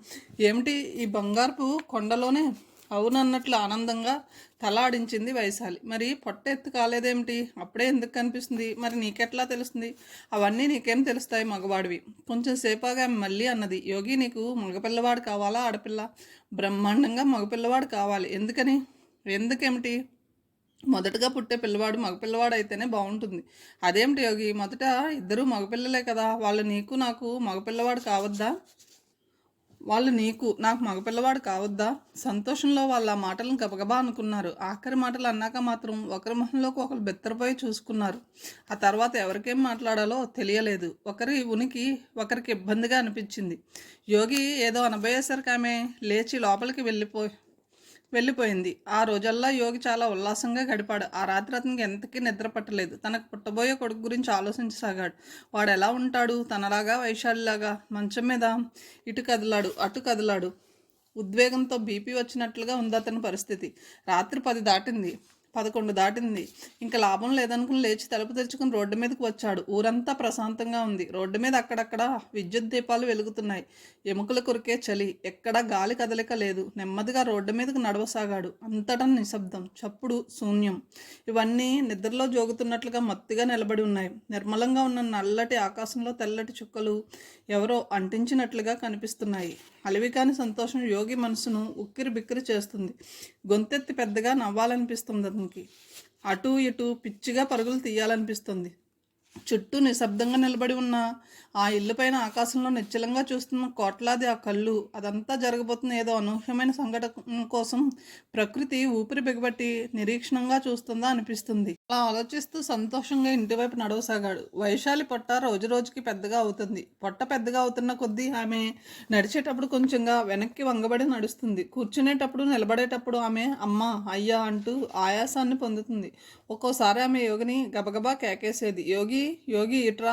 ఏమిటి ఈ బంగారపు కొండలోనే? అవునన్నట్లు ఆనందంగా తలాడించింది వైశాలి. మరి పొట్ట ఎత్తు కాలేదేమిటి? అప్పుడే ఎందుకు కనిపిస్తుంది? మరి నీకెట్లా తెలుస్తుంది? అవన్నీ నీకేం తెలుస్తాయి, మగవాడివి. కొంచెం సేపాగా ఆమె మళ్ళీ అన్నది, యోగి నీకు మగపిల్లవాడు కావాలా ఆడపిల్ల? బ్రహ్మాండంగా మగపిల్లవాడు కావాలి. ఎందుకని? ఎందుకేమిటి? మొదటగా పుట్టే పిల్లవాడు మగపిల్లవాడు అయితేనే బాగుంటుంది. అదేమిటి యోగి? మొదట ఇద్దరు మగపిల్లలే కదా, వాళ్ళు నీకు నాకు మగపిల్లవాడు కావద్దా? వాళ్ళు నీకు నాకు మగపిల్లవాడు కావద్దా? సంతోషంలో వాళ్ళ మాటలను గబగబా అనుకున్నారు. ఆఖరి మాటలు అన్నాక మాత్రం ఒకరి మొహంలోకి ఒకరు బెత్తరపోయి చూసుకున్నారు. ఆ తర్వాత ఎవరికేం మాట్లాడాలో తెలియలేదు. ఒకరి ఉనికి ఒకరికి ఇబ్బందిగా అనిపించింది. యోగి ఏదో అనబోయేసరికి ఆమె లేచి లోపలికి వెళ్ళిపోయింది. ఆ రోజల్లా యోగి చాలా ఉల్లాసంగా గడిపాడు. ఆ రాత్రి అతనికి ఎంతకీ నిద్ర పట్టలేదు. తనకు పుట్టబోయే కొడుకు గురించి ఆలోచించసాగాడు. వాడు ఎలా ఉంటాడు? తనలాగా వైశాలిలాగా మంచం మీద ఇటు కదిలాడు, అటు కదిలాడు. ఉద్వేగంతో బీపీ వచ్చినట్లుగా ఉంది అతని పరిస్థితి. రాత్రి 10 దాటింది, 11 దాటింది. ఇంకా లాభం లేదనుకుని లేచి తలుపు తెరుచుకుని రోడ్డు మీదకి వచ్చాడు. ఊరంతా ప్రశాంతంగా ఉంది. రోడ్డు మీద అక్కడక్కడ విద్యుత్ దీపాలు వెలుగుతున్నాయి. ఎముకల కొరికే చలి. ఎక్కడా గాలి కదలిక లేదు. నెమ్మదిగా రోడ్డు మీదకు నడవసాగాడు. అంతటా నిశ్శబ్దం, చప్పుడు, శూన్యం. ఇవన్నీ నిద్రలో జోగుతున్నట్లుగా మత్తుగా నిలబడి ఉన్నాయి. నిర్మలంగా ఉన్న నల్లటి ఆకాశంలో తెల్లటి చుక్కలు ఎవరో అంటించినట్లుగా కనిపిస్తున్నాయి. అలివికాని సంతోషం యోగి మనసును ఉక్కిరి బిక్కిరి చేస్తుంది. గొంతెత్తి పెద్దగా నవ్వాలనిపిస్తుంది అతనికి. అటు ఇటు పిచ్చిగా పరుగులు తీయాలనిపిస్తుంది. చుట్టూ నిశ్శబ్దంగా నిలబడి ఉన్న ఆ ఇల్లు పైన ఆకాశంలో నిశ్చలంగా చూస్తున్న కోట్లాది ఆ కళ్ళు. అదంతా జరగబోతున్న ఏదో అనూహ్యమైన సంఘటన కోసం ప్రకృతి ఊపిరి బిగబట్టి నిరీక్షణంగా చూస్తుందా అనిపిస్తుంది. అలా ఆలోచిస్తూ సంతోషంగా ఇంటివైపు నడవసాగాడు. వైశాలి పొట్ట రోజు రోజుకి పెద్దగా అవుతుంది. పొట్ట పెద్దగా అవుతున్న కొద్దీ ఆమె నడిచేటప్పుడు కొంచెంగా వెనక్కి వంగబడి నడుస్తుంది. కూర్చునేటప్పుడు నిలబడేటప్పుడు ఆమె అమ్మ, అయ్యా అంటూ ఆయాసాన్ని పొందుతుంది. ఒక్కోసారి ఆమె యోగిని గబగబా కేకేసేది, యోగి యోగి ఇట్రా,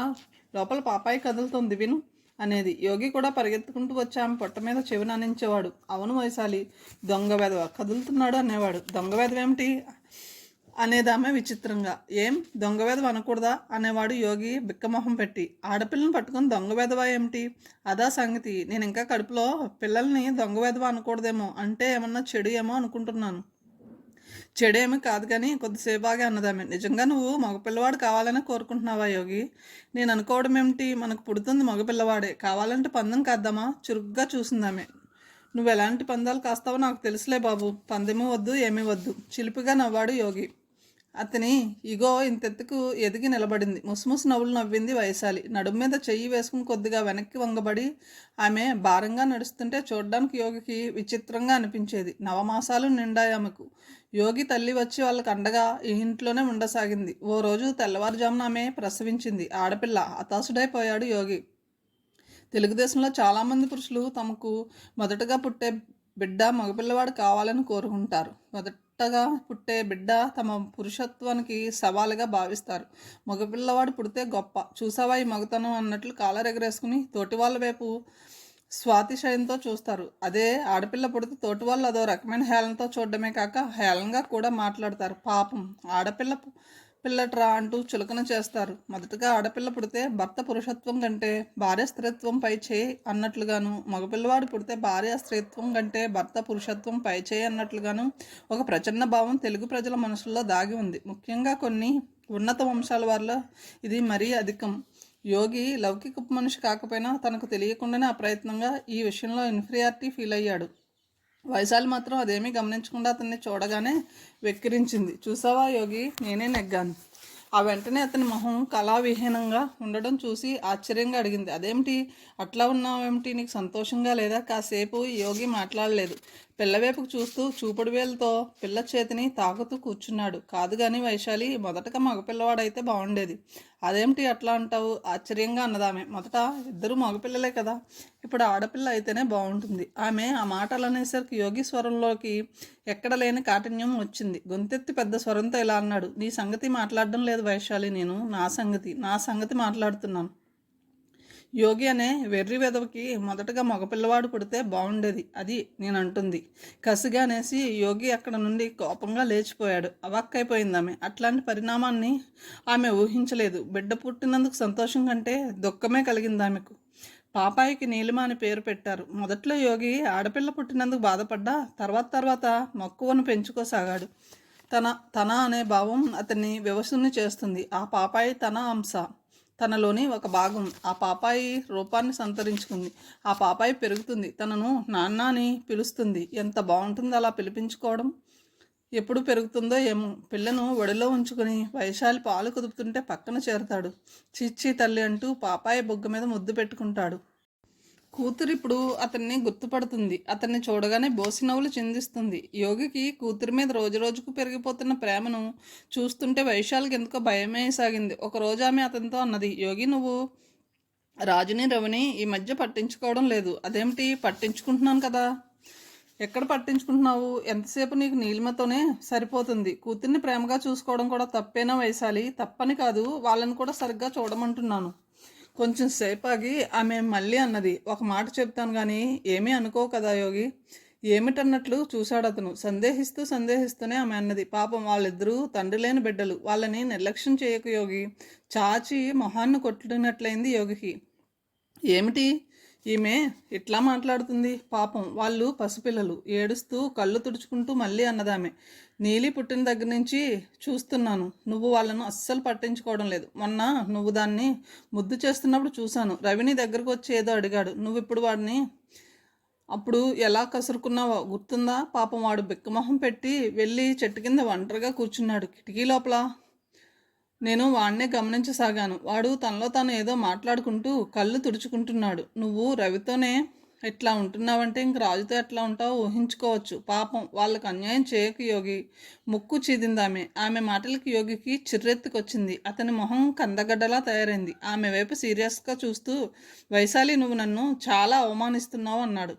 లోపల పాపాయి కదులుతోంది విను అనేది. యోగి కూడా పరిగెత్తుకుంటూ వచ్చి ఆమె పొట్ట మీద చెవిని అనించేవాడు. అవును వైశాలి, దొంగ వెధవ కదులుతున్నాడు అనేవాడు. దొంగ వెధవ ఏమిటి అనేదామె విచిత్రంగా. ఏం దొంగ వెధవ అనకూడదా అనేవాడు యోగి బిక్కమొహం పెట్టి. ఆడపిల్లని పట్టుకుని దొంగ వెధవ ఏమిటి? అదా సంగతి. నేను ఇంకా కడుపులో పిల్లల్ని దొంగ వెధవ అనకూడదేమో, అంటే ఏమన్నా చెడు ఏమో అనుకుంటున్నాను. చెడేమి కాదు కానీ కొద్దిసేపాగా అన్నదామె. నిజంగా నువ్వు మగపిల్లవాడు కావాలని కోరుకుంటున్నావా యోగి? నేను అనుకోవడం ఏమిటి? మనకు పుడుతుంది మగపిల్లవాడే. కావాలంటే పందెం కాద్దామా? చురుగ్గా చూసిందామె. నువ్వు ఎలాంటి పందాలు కాస్తావో నాకు తెలుసులే బాబు. పందెమీ వద్దు, ఏమీ వద్దు. చిలిపిగా నవ్వాడు యోగి. అతని ఇగో ఇంతెత్తుకు ఎదిగి నిలబడింది. ముసుముసు నవ్వులు నవ్వింది వైశాలి. నడుము మీద చెయ్యి వేసుకుని కొద్దిగా వెనక్కి వంగబడి ఆమె భారంగా నడుస్తుంటే చూడ్డానికి యోగికి విచిత్రంగా అనిపించేది. నవమాసాలు నిండాయి ఆమెకు. యోగి తల్లి వచ్చి వాళ్ళకి అండగా ఈ ఇంట్లోనే ఉండసాగింది. ఓ రోజు తెల్లవారుజామున ఆమె ప్రసవించింది. ఆడపిల్ల. హతాశుడైపోయాడు యోగి. తెలుగుదేశంలో చాలామంది పురుషులు తమకు మొదటగా పుట్టే బిడ్డ మగపిల్లవాడు కావాలని కోరుకుంటారు. మొదటగా పుట్టే బిడ్డ తమ పురుషత్వానికి సవాలుగా భావిస్తారు. మగపిల్లవాడు పుడితే గొప్ప, చూసావా ఈ మగతనం అన్నట్లు కాలర్ ఎగరేసుకుని తోటి వాళ్ళ వైపు స్వాతిశయంతో చూస్తారు. అదే ఆడపిల్ల పుడితే తోటి వాళ్ళు అదో రకమైన హేళనతో చూడడమే కాక హేళనగా కూడా మాట్లాడతారు. పాపం పిల్లట్రా అంటూ చులకన చేస్తారు. మొదటగా ఆడపిల్ల పుడితే భర్త పురుషత్వం కంటే భార్య స్త్రీత్వం పై చేయి అన్నట్లుగాను, మగపిల్లవాడు పుడితే భార్య స్త్రీత్వం కంటే భర్త పురుషత్వం పై చేయి అన్నట్లుగాను ఒక ప్రచన్న భావం తెలుగు ప్రజల మనసుల్లో దాగి ఉంది. ముఖ్యంగా కొన్ని ఉన్నత వంశాల వారిలో ఇది మరీ అధికం. యోగి లౌకిక మనిషి కాకపోయినా తనకు తెలియకుండానే అప్రయత్నంగా ఈ విషయంలో ఇన్ఫీరియారిటీ ఫీల్ అయ్యాడు. వైశాలి మాత్రం అదేమీ గమనించకుండా అతన్ని చూడగానే వెక్కిరించింది. చూసావా యోగి, నేనే నెగ్గాను. ఆ వెంటనే అతని మొహం కళావిహీనంగా ఉండడం చూసి ఆశ్చర్యంగా అడిగింది. అదేమిటి, అట్లా ఉన్నావేమిటి, నీకు సంతోషంగా లేదా? కాసేపు యోగి మాట్లాడలేదు. పిల్లవైపుకు చూస్తూ చూపుడు వేలుతో పిల్ల చేతిని తాకుతూ కూర్చున్నాడు. కాదు కానీ వైశాలి, మొదటగా మగపిల్లవాడైతే బాగుండేది. అదేమిటి అట్లా అంటావు? ఆశ్చర్యంగా అన్నదామె. మొదట ఇద్దరు మగపిల్లలే కదా, ఇప్పుడు ఆడపిల్ల అయితేనే బాగుంటుంది. ఆమె ఆ మాటలు అనేసరికి యోగి స్వరంలోకి ఎక్కడ లేని కాఠిన్యం వచ్చింది. గొంతెత్తి పెద్ద స్వరంతో ఇలా అన్నాడు. నీ సంగతి మాట్లాడడం లేదు వైశాలి, నేను నా సంగతి మాట్లాడుతున్నాను. యోగి అనే వెర్రి వెదవకి మొదటగా మగపిల్లవాడు పుడితే బాగుండేది, అది నేను అంటుంది. కసిగా అనేసి యోగి అక్కడ నుండి కోపంగా లేచిపోయాడు. అవాక్కైపోయింది ఆమె. అట్లాంటి పరిణామాన్ని ఆమె ఊహించలేదు. బిడ్డ పుట్టినందుకు సంతోషం కంటే దుఃఖమే కలిగింది ఆమెకు. పాపాయికి నీలిమ అని పేరు పెట్టారు. మొదట్లో యోగి ఆడపిల్ల పుట్టినందుకు బాధపడ్డా తర్వాత మక్కువను పెంచుకోసాగాడు. తన అనే భావం అతన్ని వివసుని చేస్తుంది. ఆ పాపాయి తన అంశ, తనలోని ఒక భాగం. ఆ పాపాయి రూపాన్ని సంతరించుకుంది. ఆ పాపాయి పెరుగుతుంది, తనను నాన్న అని పిలుస్తుంది. ఎంత బాగుంటుంది అలా పిలిపించుకోవడం. ఎప్పుడు పెరుగుతుందో ఏమో. పిల్లను ఒడిలో ఉంచుకొని వైశాలి పాలు కుదుపుతుంటే పక్కన చేరుతాడు. చిచ్చి తల్లి అంటూ పాపాయి బొగ్గ మీద ముద్దు పెట్టుకుంటాడు. కూతురు ఇప్పుడు అతన్ని గుర్తుపడుతుంది. అతన్ని చూడగానే బోసినవ్వులు చిందిస్తుంది. యోగికి కూతురి మీద రోజుకు పెరిగిపోతున్న ప్రేమను చూస్తుంటే వైశాలికి ఎందుకో భయమే సాగింది. ఒకరోజు ఆమె అతనితో అన్నది, యోగి, నువ్వు రాజుని రవిని ఈ మధ్య పట్టించుకోవడం లేదు. అదేమిటి? పట్టించుకుంటున్నాను కదా. ఎక్కడ పట్టించుకుంటున్నావు? ఎంతసేపు నీకు నీలిమతోనే సరిపోతుంది. కూతుర్ని ప్రేమగా చూసుకోవడం కూడా తప్పేనా వైశాలి? తప్పని కాదు, వాళ్ళని కూడా సరిగ్గా చూడమంటున్నాను. కొంచెం సేపు ఆగి ఆమె మళ్ళీ అన్నది, ఒక మాట చెప్తాను కానీ ఏమీ అనుకో కదా యోగి. ఏమిటన్నట్లు చూశాడు అతను. సందేహిస్తూనే ఆమె అన్నది, పాపం వాళ్ళిద్దరూ తండ్రి లేని బిడ్డలు, వాళ్ళని నిర్లక్ష్యం చేయకు యోగి. చాచి మొహాన్ని కొట్టినట్లయింది యోగికి. ఏమిటి ఈమె ఇట్లా మాట్లాడుతుంది? పాపం వాళ్ళు పసిపిల్లలు. ఏడుస్తూ కళ్ళు తుడుచుకుంటూ మళ్ళీ అన్నదామె, నీలి పుట్టిన దగ్గర నుంచి చూస్తున్నాను, నువ్వు వాళ్ళను అస్సలు పట్టించుకోవడం లేదు. మొన్న నువ్వు దాన్ని ముద్దు చేస్తున్నప్పుడు చూశాను. రవిని దగ్గరకు వచ్చి ఏదో అడిగాడు. నువ్వు ఇప్పుడు వాడిని అప్పుడు ఎలా కసురుకున్నావో గుర్తుందా? పాపం వాడు బిక్కమొహం పెట్టి వెళ్ళి చెట్టు కింద ఒంటరిగా కూర్చున్నాడు. కిటికీ లోపల నేను వాడినే గమనించసాగాను. వాడు తనలో తాను ఏదో మాట్లాడుకుంటూ కళ్ళు తుడుచుకుంటున్నాడు. నువ్వు రవితోనే ఎట్లా ఉంటున్నావంటే ఇంక రాజుతో ఎట్లా ఉంటావో ఊహించుకోవచ్చు. పాపం వాళ్ళకు అన్యాయం చేయకు యోగి. ముక్కు చీదిందామె. ఆమె మాటలకి యోగికి చిర్రెత్తుకొచ్చింది. అతని మొహం కందగడ్డలా తయారైంది. ఆమె వైపు సీరియస్గా చూస్తూ, వైశాలి, నువ్వు నన్ను చాలా అవమానిస్తున్నావు అన్నాడు.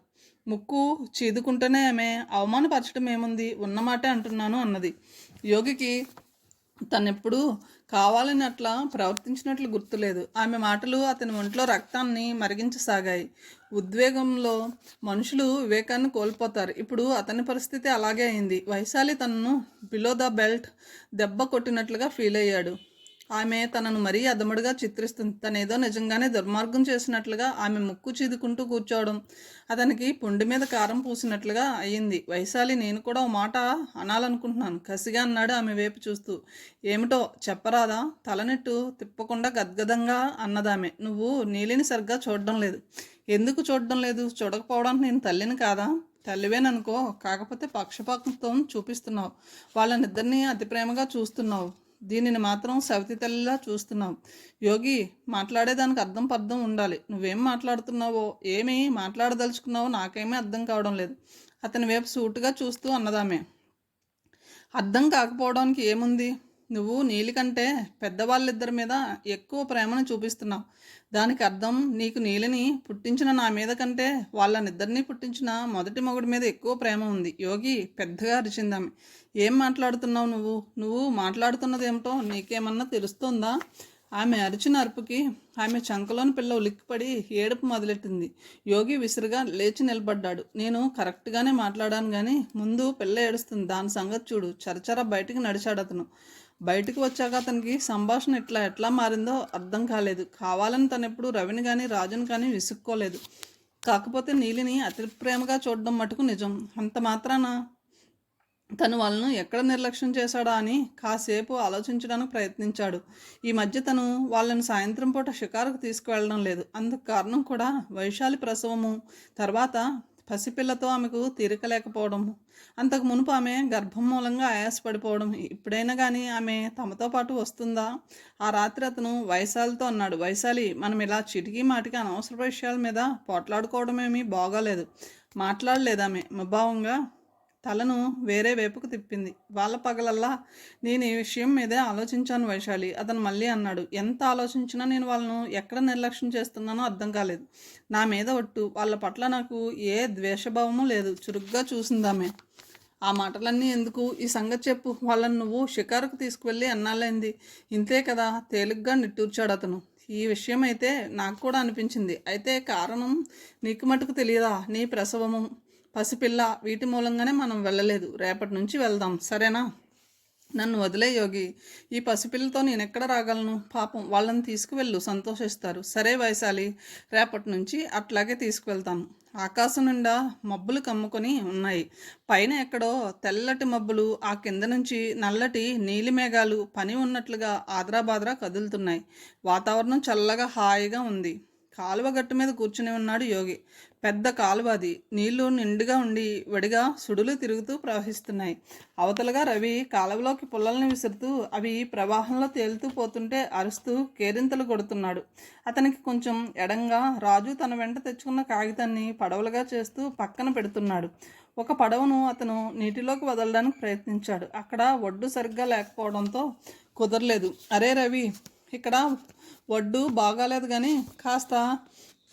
ముక్కు చీదుకుంటూనే ఆమె, అవమానపరచడం ఏముంది, ఉన్నమాటే అంటున్నాను అన్నది. యోగికి తనెప్పుడు కావాలని అట్లా ప్రవర్తించినట్లు గుర్తులేదు. ఆమె మాటలు అతని ఒంట్లో రక్తాన్ని మరిగించసాగాయి. ఉద్వేగంలో మనుషులు వివేకాన్ని కోల్పోతారు. ఇప్పుడు అతని పరిస్థితి అలాగే అయింది. వైశాలి తనను బిలో ద బెల్ట్ దెబ్బ కొట్టినట్లుగా ఫీల్ అయ్యాడు. ఆమె తనను మరీ అదముడుగా చిత్రిస్తుంది. తనేదో నిజంగానే దుర్మార్గం చేసినట్లుగా ఆమె ముక్కు చీదుకుంటూ కూర్చోవడం అతనికి పుండి మీద కారం పూసినట్లుగా అయ్యింది. వైశాలి, నేను కూడా ఓ మాట అనాలనుకుంటున్నాను, కసిగా అన్నాడు ఆమె వైపు చూస్తూ. ఏమిటో చెప్పరాదా? తలనెట్టు తిప్పకుండా గద్గదంగా అన్నదామె. నువ్వు నీలిని సరిగ్గా చూడడం లేదు. ఎందుకు చూడడం లేదు? చూడకపోవడానికి నేను తల్లిని కాదా? తల్లివేననుకో, కాకపోతే పక్షపాతం చూపిస్తున్నావు. వాళ్ళనిద్దరినీ అతి ప్రేమగా చూస్తున్నావు. దీనిని మాత్రం సవితి తల్లిలా చూస్తున్నావు. యోగి, మాట్లాడేదానికి అర్థం పర్థం ఉండాలి. నువ్వేం మాట్లాడుతున్నావో, ఏమి మాట్లాడదలుచుకున్నావో నాకేమీ అర్థం కావడం లేదు. అతని వైపు సూటుగా చూస్తూ అన్నదామే. అర్థం కాకపోవడానికి ఏముంది? నువ్వు నీలి కంటే పెద్దవాళ్ళిద్దరి మీద ఎక్కువ ప్రేమను చూపిస్తున్నావు. దానికి అర్థం నీకు నీలిని పుట్టించిన నా మీద కంటే వాళ్ళనిద్దరినీ పుట్టించిన మొదటి మొగుడి మీద ఎక్కువ ప్రేమ ఉంది. యోగి పెద్దగా అరిచిందామె. ఏం మాట్లాడుతున్నావు నువ్వు? నువ్వు మాట్లాడుతున్నదేమిటో నీకేమన్నా తెలుస్తోందా? ఆమె అరిచిన అరుపుకి ఆమె చంకలోని పిల్ల ఉలిక్కిపడి ఏడుపు మొదలెట్టింది. యోగి విసురుగా లేచి నిలబడ్డాడు. నేను కరెక్ట్గానే మాట్లాడాను కానీ ముందు పిల్ల ఏడుస్తుంది, దాని సంగతి చూడు. చరచర బయటికి నడిచాడు అతను. బయటకు వచ్చాక అతనికి సంభాషణ ఎట్లా మారిందో అర్థం కాలేదు. కావాలని తను ఎప్పుడు రవిని కానీ రాజుని కానీ విసుక్కోలేదు. కాకపోతే నీలిని అతి ప్రేమగా చూడడం మటుకు నిజం. అంత మాత్రాన తను వాళ్ళను ఎక్కడ నిర్లక్ష్యం చేశాడా అని కాసేపు ఆలోచించడానికి ప్రయత్నించాడు. ఈ మధ్య తను వాళ్ళని సాయంత్రం పూట షికారుకు తీసుకువెళ్ళడం లేదు. అందుకు కారణం కూడా వైశాలి ప్రసవము, తర్వాత పసిపిల్లతో ఆమెకు తీరిక లేకపోవడము, అంతకు మునుపు ఆమె గర్భం మూలంగా ఆయాసపడిపోవడం. ఇప్పుడైనా కానీ ఆమె తమతో పాటు వస్తుందా? ఆ రాత్రి అతను వైశాలితో అన్నాడు, వైశాలి, మనం ఇలా చిటికీ మాటికి అనవసర విషయాల మీద పోట్లాడుకోవడమేమీ బాగోలేదు. మాట్లాడలేదామె ముభావంగా తలను వేరే వైపుకు తిప్పింది. వాళ్ళ పగలల్లా నేను ఈ విషయం మీదే ఆలోచించాను వైశాలి. అతను మళ్ళీ అన్నాడు, ఎంత ఆలోచించినా నేను వాళ్ళను ఎక్కడ నిర్లక్ష్యం చేస్తున్నానో అర్థం కాలేదు. నా మీద ఒట్టు, వాళ్ళ పట్ల నాకు ఏ ద్వేషభావము లేదు. చురుగ్గా చూసిందామె. ఆ మాటలన్నీ ఎందుకు? ఈ సంగతి చెప్పు. వాళ్ళని నువ్వు షికారుకు తీసుకువెళ్ళి అన్నాళ్ళైంది. ఇంతే కదా? తేలిగ్గా నిట్టూర్చాడు అతను. ఈ విషయం అయితే నాకు కూడా అనిపించింది. అయితే కారణం నీకు మటుకు తెలియదా? నీ ప్రసవము, పసిపిల్ల, వీటి మూలంగానే మనం వెళ్ళలేదు. రేపటి నుంచి వెళ్దాం, సరేనా? నన్ను వదిలే యోగి. ఈ పసిపిల్లతో నేను ఎక్కడ రాగలను? పాపం, వాళ్ళని తీసుకువెళ్ళు, సంతోషిస్తారు. సరే వైశాలి, రేపటి నుంచి అట్లాగే తీసుకువెళ్తాను. ఆకాశం నిండా మబ్బులు కమ్ముకొని ఉన్నాయి. పైన ఎక్కడో తెల్లటి మబ్బులు, ఆ కింద నుంచి నల్లటి నీలి మేఘాలు పని ఉన్నట్లుగా ఆద్రాబాద్రా కదులుతున్నాయి. వాతావరణం చల్లగా హాయిగా ఉంది. కాలువ గట్టు మీద కూర్చుని ఉన్నాడు యోగి. పెద్ద కాలువ అది. నీళ్లు నిండుగా ఉండి వడిగా సుడులు తిరుగుతూ ప్రవహిస్తున్నాయి. అవతలగా రవి కాలువలోకి పుల్లల్ని విసురుతూ అవి ప్రవాహంలో తేలుతూ పోతుంటే అరుస్తూ కేరింతలు కొడుతున్నాడు. అతనికి కొంచెం ఎడంగా రాజు తన వెంట తెచ్చుకున్న కాగితాన్ని పడవలుగా చేస్తూ పక్కన పెడుతున్నాడు. ఒక పడవను అతను నీటిలోకి వదలడానికి ప్రయత్నించాడు. అక్కడ ఒడ్డు సరిగ్గా లేకపోవడంతో కుదరలేదు. అరే రవి, ఇక్కడ ఒడ్డు బాగాలేదు కానీ కాస్త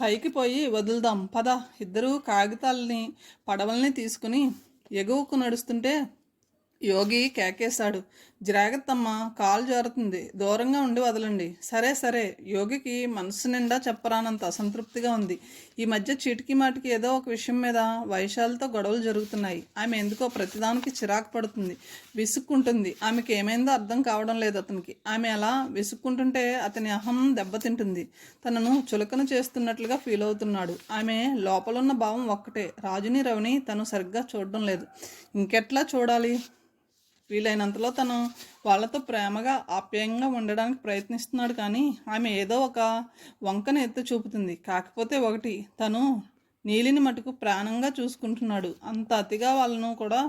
పైకి పోయి వదులుదాం పద. ఇద్దరు కాగితాలని పడవల్ని తీసుకుని ఎగువకు నడుస్తుంటే యోగి కేకేశాడు, జాగ్రత్తమ్మ, కాలు జారుతుంది, దూరంగా ఉండి వదలండి. సరే సరే. యోగికి మనసు నిండా చెప్పరానంత అసంతృప్తిగా ఉంది. ఈ మధ్య చీటికి మాటికి ఏదో ఒక విషయం మీద వైశాలితో గొడవలు జరుగుతున్నాయి. ఆమె ఎందుకో ప్రతిదానికి చిరాకు పడుతుంది, విసుక్కుంటుంది. ఆమెకి ఏమైందో అర్థం కావడం లేదు అతనికి. ఆమె అలా విసుక్కుంటుంటే అతని అహం దెబ్బతింటుంది. తనను చులకన చేస్తున్నట్లుగా ఫీల్ అవుతున్నాడు. ఆమె లోపలున్న భావం ఒక్కటే, రాజుని రవిని తను సరిగ్గా చూడడం లేదు. ఇంకెట్లా చూడాలి? వీలైనంతలో తను వాళ్ళతో ప్రేమగా ఆప్యాయంగా ఉండడానికి ప్రయత్నిస్తున్నాడు. కానీ ఆమె ఏదో ఒక వంకను ఎత్తి చూపుతుంది. కాకపోతే ఒకటి, తను నీలిని మటుకు ప్రాణంగా చూసుకుంటున్నాడు. అంత అతిగా వాళ్ళను కూడా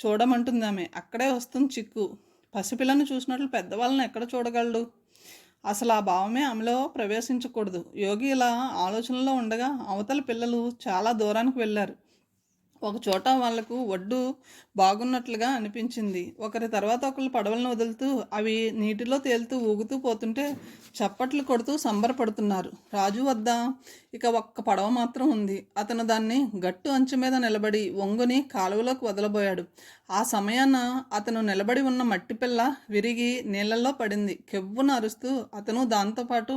చూడమంటుంది ఆమె. అక్కడే వస్తుంది చిక్కు. పసిపిల్లను చూసినట్లు పెద్దవాళ్ళని ఎక్కడ చూడగలడు? అసలు ఆ భావమే ఆమెలో ప్రవేశించకూడదు. యోగి ఇలా ఆలోచనలో ఉండగా అవతల పిల్లలు చాలా దూరానికి వెళ్ళారు. ఒక చోట వాళ్లకు ఒడ్డు బాగున్నట్లుగా అనిపించింది. ఒకరి తర్వాత ఒకరు పడవలను వదులుతూ అవి నీటిలో తేలుతూ ఊగుతూ పోతుంటే చప్పట్లు కొడుతూ సంబరపడుతున్నారు. రాజు వద్ద ఇక ఒక్క పడవ మాత్రం ఉంది. అతను దాన్ని గట్టు అంచు మీద నిలబడి వంగుని కాలువలోకి వదలబోయాడు. ఆ సమయాన అతను నిలబడి ఉన్న మట్టి పిల్ల విరిగి నీళ్ళల్లో పడింది. కెవ్వున అరుస్తూ అతను దాంతోపాటు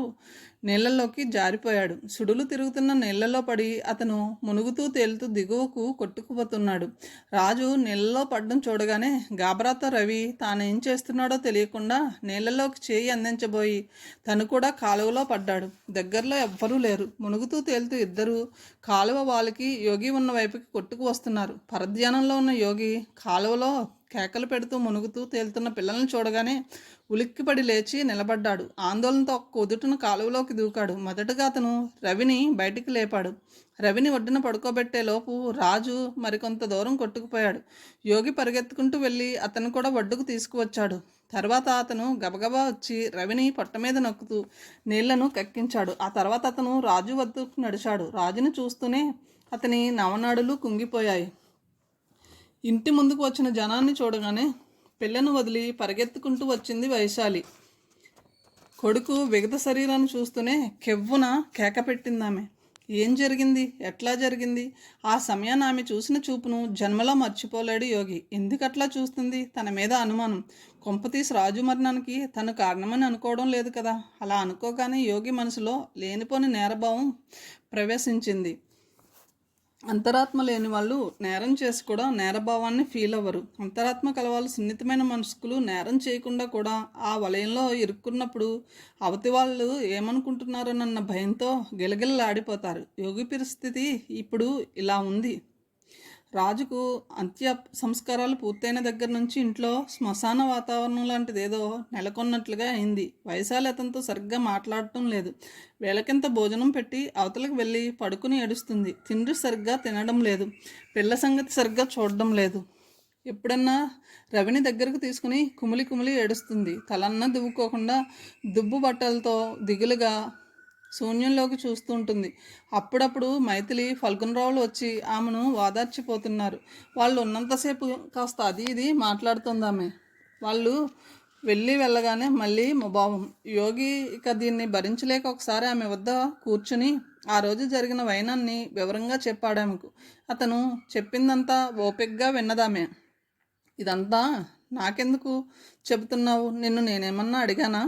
నీళ్ళల్లోకి జారిపోయాడు. సుడులు తిరుగుతున్న నీళ్లలో పడి అతను మునుగుతూ తేలుతూ దిగువకు కొట్టుకుపోతున్నాడు. రాజు నీళ్ళలో పడ్డం చూడగానే గాబరాతో రవి తానేం చేస్తున్నాడో తెలియకుండా నీళ్ళలోకి చేయి అందించబోయి తను కూడా కాలువలో పడ్డాడు. దగ్గరలో ఎవ్వరూ లేరు. మునుగుతూ తేలుతూ ఇద్దరు కాలువ వాళ్ళకి యోగి ఉన్న వైపుకి కొట్టుకు వస్తున్నారు. పరధ్యానంలో ఉన్న యోగి కాలువలో కేకలు పెడుతూ మునుగుతూ తేలుతున్న పిల్లల్ని చూడగానే ఉలిక్కిపడి లేచి నిలబడ్డాడు. ఆందోళనతో ఒక్క ఉదుటును కాలువలోకి దూకాడు. మొదటగా అతను రవిని బయటికి లేపాడు. రవిని ఒడ్డున పడుకోబెట్టే లోపు రాజు మరికొంత దూరం కొట్టుకుపోయాడు. యోగి పరిగెత్తుకుంటూ వెళ్ళి అతను కూడా ఒడ్డుకు తీసుకువచ్చాడు. తర్వాత అతను గబగబా వచ్చి రవిని పొట్ట మీద నొక్కుతూ నీళ్లను కక్కించాడు. ఆ తర్వాత అతను రాజు వద్దకు నడిచాడు. రాజుని చూస్తూనే అతని నవనాడులు కుంగిపోయాయి. ఇంటి ముందుకు వచ్చిన జనాన్ని చూడగానే పిల్లను వదిలి పరిగెత్తుకుంటూ వచ్చింది వైశాలి. కొడుకు విగత శరీరాన్ని చూస్తూనే కెవ్వున కేక పెట్టిందామె. ఏం జరిగింది? ఎట్లా జరిగింది? ఆ సమయాన్ని ఆమె చూసిన చూపును జన్మలో మర్చిపోలేడు యోగి. ఎందుకట్లా చూస్తుంది? తన మీద అనుమానం. కొంపతీసి రాజు మరణానికి తను కారణమని అనుకోవడం లేదు కదా. అలా అనుకోగానే యోగి మనసులో లేనిపోని నేరభావం ప్రవేశించింది. అంతరాత్మ లేని వాళ్ళు నేరం చేసి కూడా నేరభావాన్ని ఫీల్ అవ్వరు. అంతరాత్మ కలవాళ్ళు సున్నితమైన మనసుకులు నేరం చేయకుండా కూడా ఆ వలయంలో ఇరుక్కున్నప్పుడు అవతి వాళ్ళు ఏమనుకుంటున్నారోనన్న భయంతో గిలగిలలాడిపోతారు. యోగి పరిస్థితి ఇప్పుడు ఇలా ఉంది. రాజుకు అంత్య సంస్కారాలు పూర్తయిన దగ్గర నుంచి ఇంట్లో శ్మశాన వాతావరణం లాంటిది ఏదో నెలకొన్నట్లుగా అయింది. వైశాలి అతనితో సరిగ్గా మాట్లాడటం లేదు. వేళకింత భోజనం పెట్టి అవతలకు వెళ్ళి పడుకుని ఏడుస్తుంది. తిండి సరిగ్గా తినడం లేదు. పిల్ల సంగతి సరిగ్గా చూడడం లేదు. ఎప్పుడన్నా రవిని దగ్గరకు తీసుకుని కుమిలి కుమిలి ఏడుస్తుంది. తలన్నా దువ్వుకోకుండా దుబ్బు బట్టలతో దిగులుగా శూన్యంలోకి చూస్తూ ఉంటుంది. అప్పుడప్పుడు మైథిలి ఫల్గునరావులు వచ్చి ఆమెను వాదార్చిపోతున్నారు. వాళ్ళు ఉన్నంతసేపు కాస్త అది ఇది మాట్లాడుతుందామె. వాళ్ళు వెళ్ళగానే మళ్ళీ ముభావం. యోగి ఇక దీన్ని భరించలేక ఒకసారి ఆమె వద్ద కూర్చుని ఆ రోజు జరిగిన వైనాన్ని వివరంగా చెప్పాడామెకు. అతను చెప్పిందంతా ఓపికగా విన్నదామె. ఇదంతా నాకెందుకు చెబుతున్నావు? నిన్ను నేనేమన్నా అడిగానా?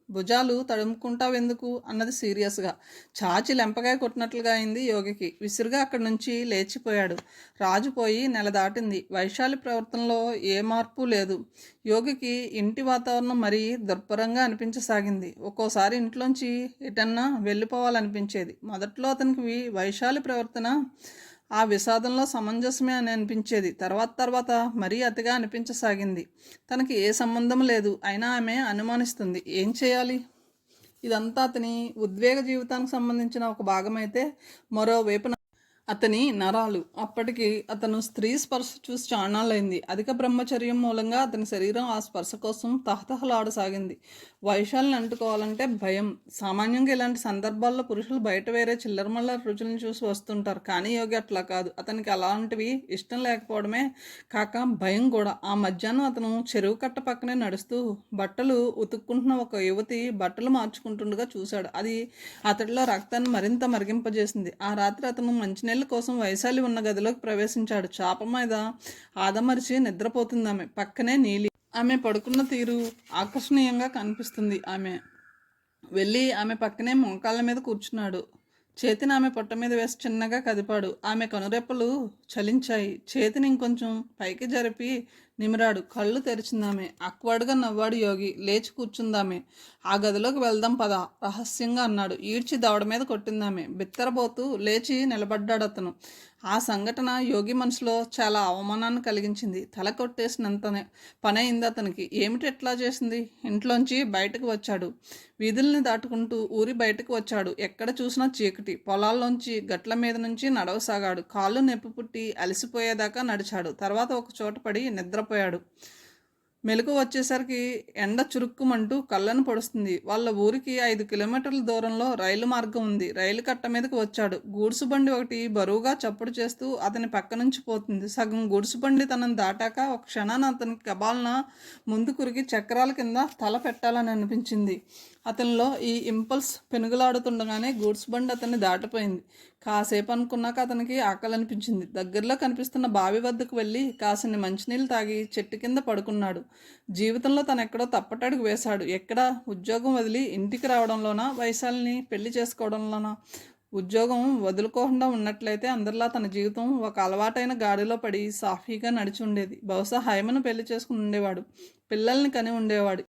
భుజాలు తడుముకుంటావెందుకు అన్నది సీరియస్గా. చాచి లెంపగా కొట్టినట్లుగా అయింది యోగికి. విసురుగా అక్కడి నుంచి లేచిపోయాడు. రాజు పోయి నెల దాటింది. వైశాలి ప్రవర్తనలో ఏ మార్పు లేదు. యోగికి ఇంటి వాతావరణం మరీ దుర్భరంగా అనిపించసాగింది. ఒక్కోసారి ఇంట్లోంచి ఎటన్నా వెళ్ళిపోవాలనిపించేది. మొదట్లో అతనికి వైశాలి ప్రవర్తన ఆ విషాదంలో సమంజసమే అని అనిపించేది. తర్వాత మరీ అతిగా అనిపించసాగింది. తనకి ఏ సంబంధం లేదు, అయినా ఆమె అనుమానిస్తుంది. ఏం చేయాలి? ఇదంతా అతని ఉద్వేగ జీవితానికి సంబంధించిన ఒక భాగమైతే మరోవైపున అతని నరాలు. అప్పటికి అతను స్త్రీ స్పర్శ చూసి చాణాలైంది. అధిక బ్రహ్మచర్యం మూలంగా అతని శరీరం ఆ స్పర్శ కోసం తహతహలాడసాగింది. వైశాల్ని అంటుకోవాలంటే భయం. సామాన్యంగా ఇలాంటి సందర్భాల్లో పురుషులు బయట వేరే చిల్లరమల్ల రుచులను చూసి వస్తుంటారు. కానీ యోగి అట్లా కాదు. అతనికి అలాంటివి ఇష్టం లేకపోవడమే కాక భయం కూడా. ఆ మధ్యాహ్నం అతను చెరువు కట్ట పక్కనే నడుస్తూ బట్టలు ఉతుక్కుంటున్న ఒక యువతి బట్టలు మార్చుకుంటుండగా చూశాడు. అది అతడిలో రక్తాన్ని మరింత మరిగింపజేసింది. ఆ రాత్రి అతను మంచినీళ్ళ కోసం వైశాలి ఉన్న గదిలోకి ప్రవేశించాడు. చాప మీద ఆదమరిచి నిద్రపోతుంది ఆమె. పక్కనే నీలి. ఆమె పడుకున్న తీరు ఆకర్షణీయంగా కనిపిస్తుంది. ఆమె వెళ్ళి ఆమె పక్కనే మోకాళ్ళ మీద కూర్చున్నాడు. చేతిని ఆమె పొట్ట మీద వేసి చిన్నగా కదిపాడు. ఆమె కనురెప్పలు చలించాయి. చేతిని ఇంకొంచెం పైకి జరిపి నిమిరాడు. కళ్ళు తెరిచిందామె. అక్వాడ్గా నవ్వాడు యోగి. లేచి కూర్చుందామె. ఆ గదిలోకి వెళ్దాం పద రహస్యంగా అన్నాడు. ఈడ్చి దవడ మీద కొట్టిందామె. బిత్తరబోతూ లేచి నిలబడ్డాడు అతను. ఆ సంఘటన యోగి మనసులో చాలా అవమానాన్ని కలిగించింది. తల కొట్టేసినంతనే పనైంది అతనికి. ఏమిటి ఎట్లా చేసింది? ఇంట్లోంచి బయటకు వచ్చాడు. వీధుల్ని దాటుకుంటూ ఊరి బయటకు వచ్చాడు. ఎక్కడ చూసినా చీకటి. పొలాల్లోంచి గట్ల మీద నుంచి నడవసాగాడు. కాళ్ళు నొప్పి పుట్టి అలసిపోయేదాకా నడిచాడు. తర్వాత ఒక చోట పడి నిద్రపోయాడు. మెలకు వచ్చేసరికి ఎండ చురుక్కుమంటూ కళ్ళను పొడుస్తుంది. వాళ్ళ ఊరికి 5 కిలోమీటర్ల దూరంలో రైలు మార్గం ఉంది. రైలు కట్ట మీదకి వచ్చాడు. గూడ్సు బండి ఒకటి బరువుగా చప్పుడు చేస్తూ అతని పక్క నుంచి పోతుంది. సగం గూడ్సు బండి తనను దాటాక ఒక క్షణాన అతనికి కబాలన ముందు కురిగి చక్రాల కింద తల పెట్టాలని అనిపించింది. అతనిలో ఈ ఇంపల్స్ పెనుగులాడుతుండగానే గూడ్స్ బండి అతన్ని దాటిపోయింది. కాసేపు అనుకున్నాక అతనికి ఆకలి అనిపించింది. దగ్గరలో కనిపిస్తున్న బావి వద్దకు వెళ్ళి కాసిన్ని మంచినీళ్ళు తాగి చెట్టు కింద పడుకున్నాడు. జీవితంలో తను ఎక్కడో తప్పటడుగు వేశాడు. ఎక్కడ? ఉద్యోగం వదిలి ఇంటికి రావడంలోనా? వైశాలిని పెళ్లి చేసుకోవడంలోనా? ఉద్యోగం వదులుకోకుండా ఉన్నట్లయితే అందరిలా తన జీవితం ఒక అలవాటైన గాడిలో పడి సాఫీగా నడిచి ఉండేది. బహుశా హైమను పెళ్లి చేసుకుని ఉండేవాడు. పిల్లల్ని కని ఉండేవాడు.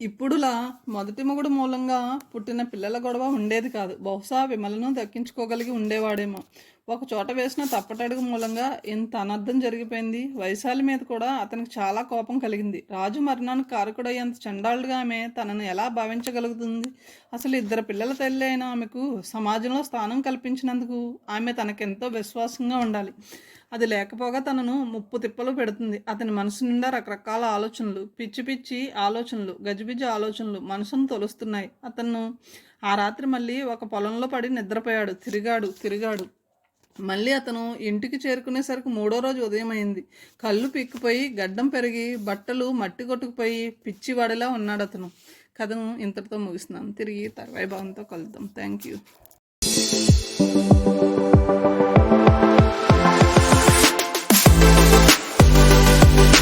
ఇప్పుడులా మొదటి మొగుడు మూలంగా పుట్టిన పిల్లల గొడవ ఉండేది కాదు. బహుశా విమలను దక్కించుకోగలిగి ఉండేవాడేమో. ఒక చోట వేసిన తప్పటడుగు మూలంగా ఇంత అనర్థం జరిగిపోయింది. వైశాలి మీద కూడా అతనికి చాలా కోపం కలిగింది. రాజు మరణానికి కారకుడయ్యేంత చండాలుగా ఆమె తనను ఎలా భావించగలుగుతుంది? అసలు 2 పిల్లల తల్లి అయిన ఆమెకు సమాజంలో స్థానం కల్పించినందుకు ఆమె తనకెంతో విశ్వాసంగా ఉండాలి. అది లేకపోగా తనను ముప్పు తిప్పలు పెడుతుంది. అతని మనసు నిండా రకరకాల ఆలోచనలు, పిచ్చి పిచ్చి ఆలోచనలు, గజిబిజి ఆలోచనలు మనసును తొలుస్తున్నాయి. అతను ఆ రాత్రి మళ్ళీ ఒక పొలంలో పడి నిద్రపోయాడు. తిరిగాడు. మళ్ళీ అతను ఇంటికి చేరుకునేసరికి మూడో రోజు ఉదయం అయింది. కళ్ళు పీక్కుపోయి, గడ్డం పెరిగి, బట్టలు మట్టి కొట్టుకుపోయి పిచ్చివాడిలా ఉన్నాడు అతను. కథను ఇంతటితో ముగిస్తున్నాను. తిరిగి తర్వాయి భాగంతో కలుద్దాం. Thank you.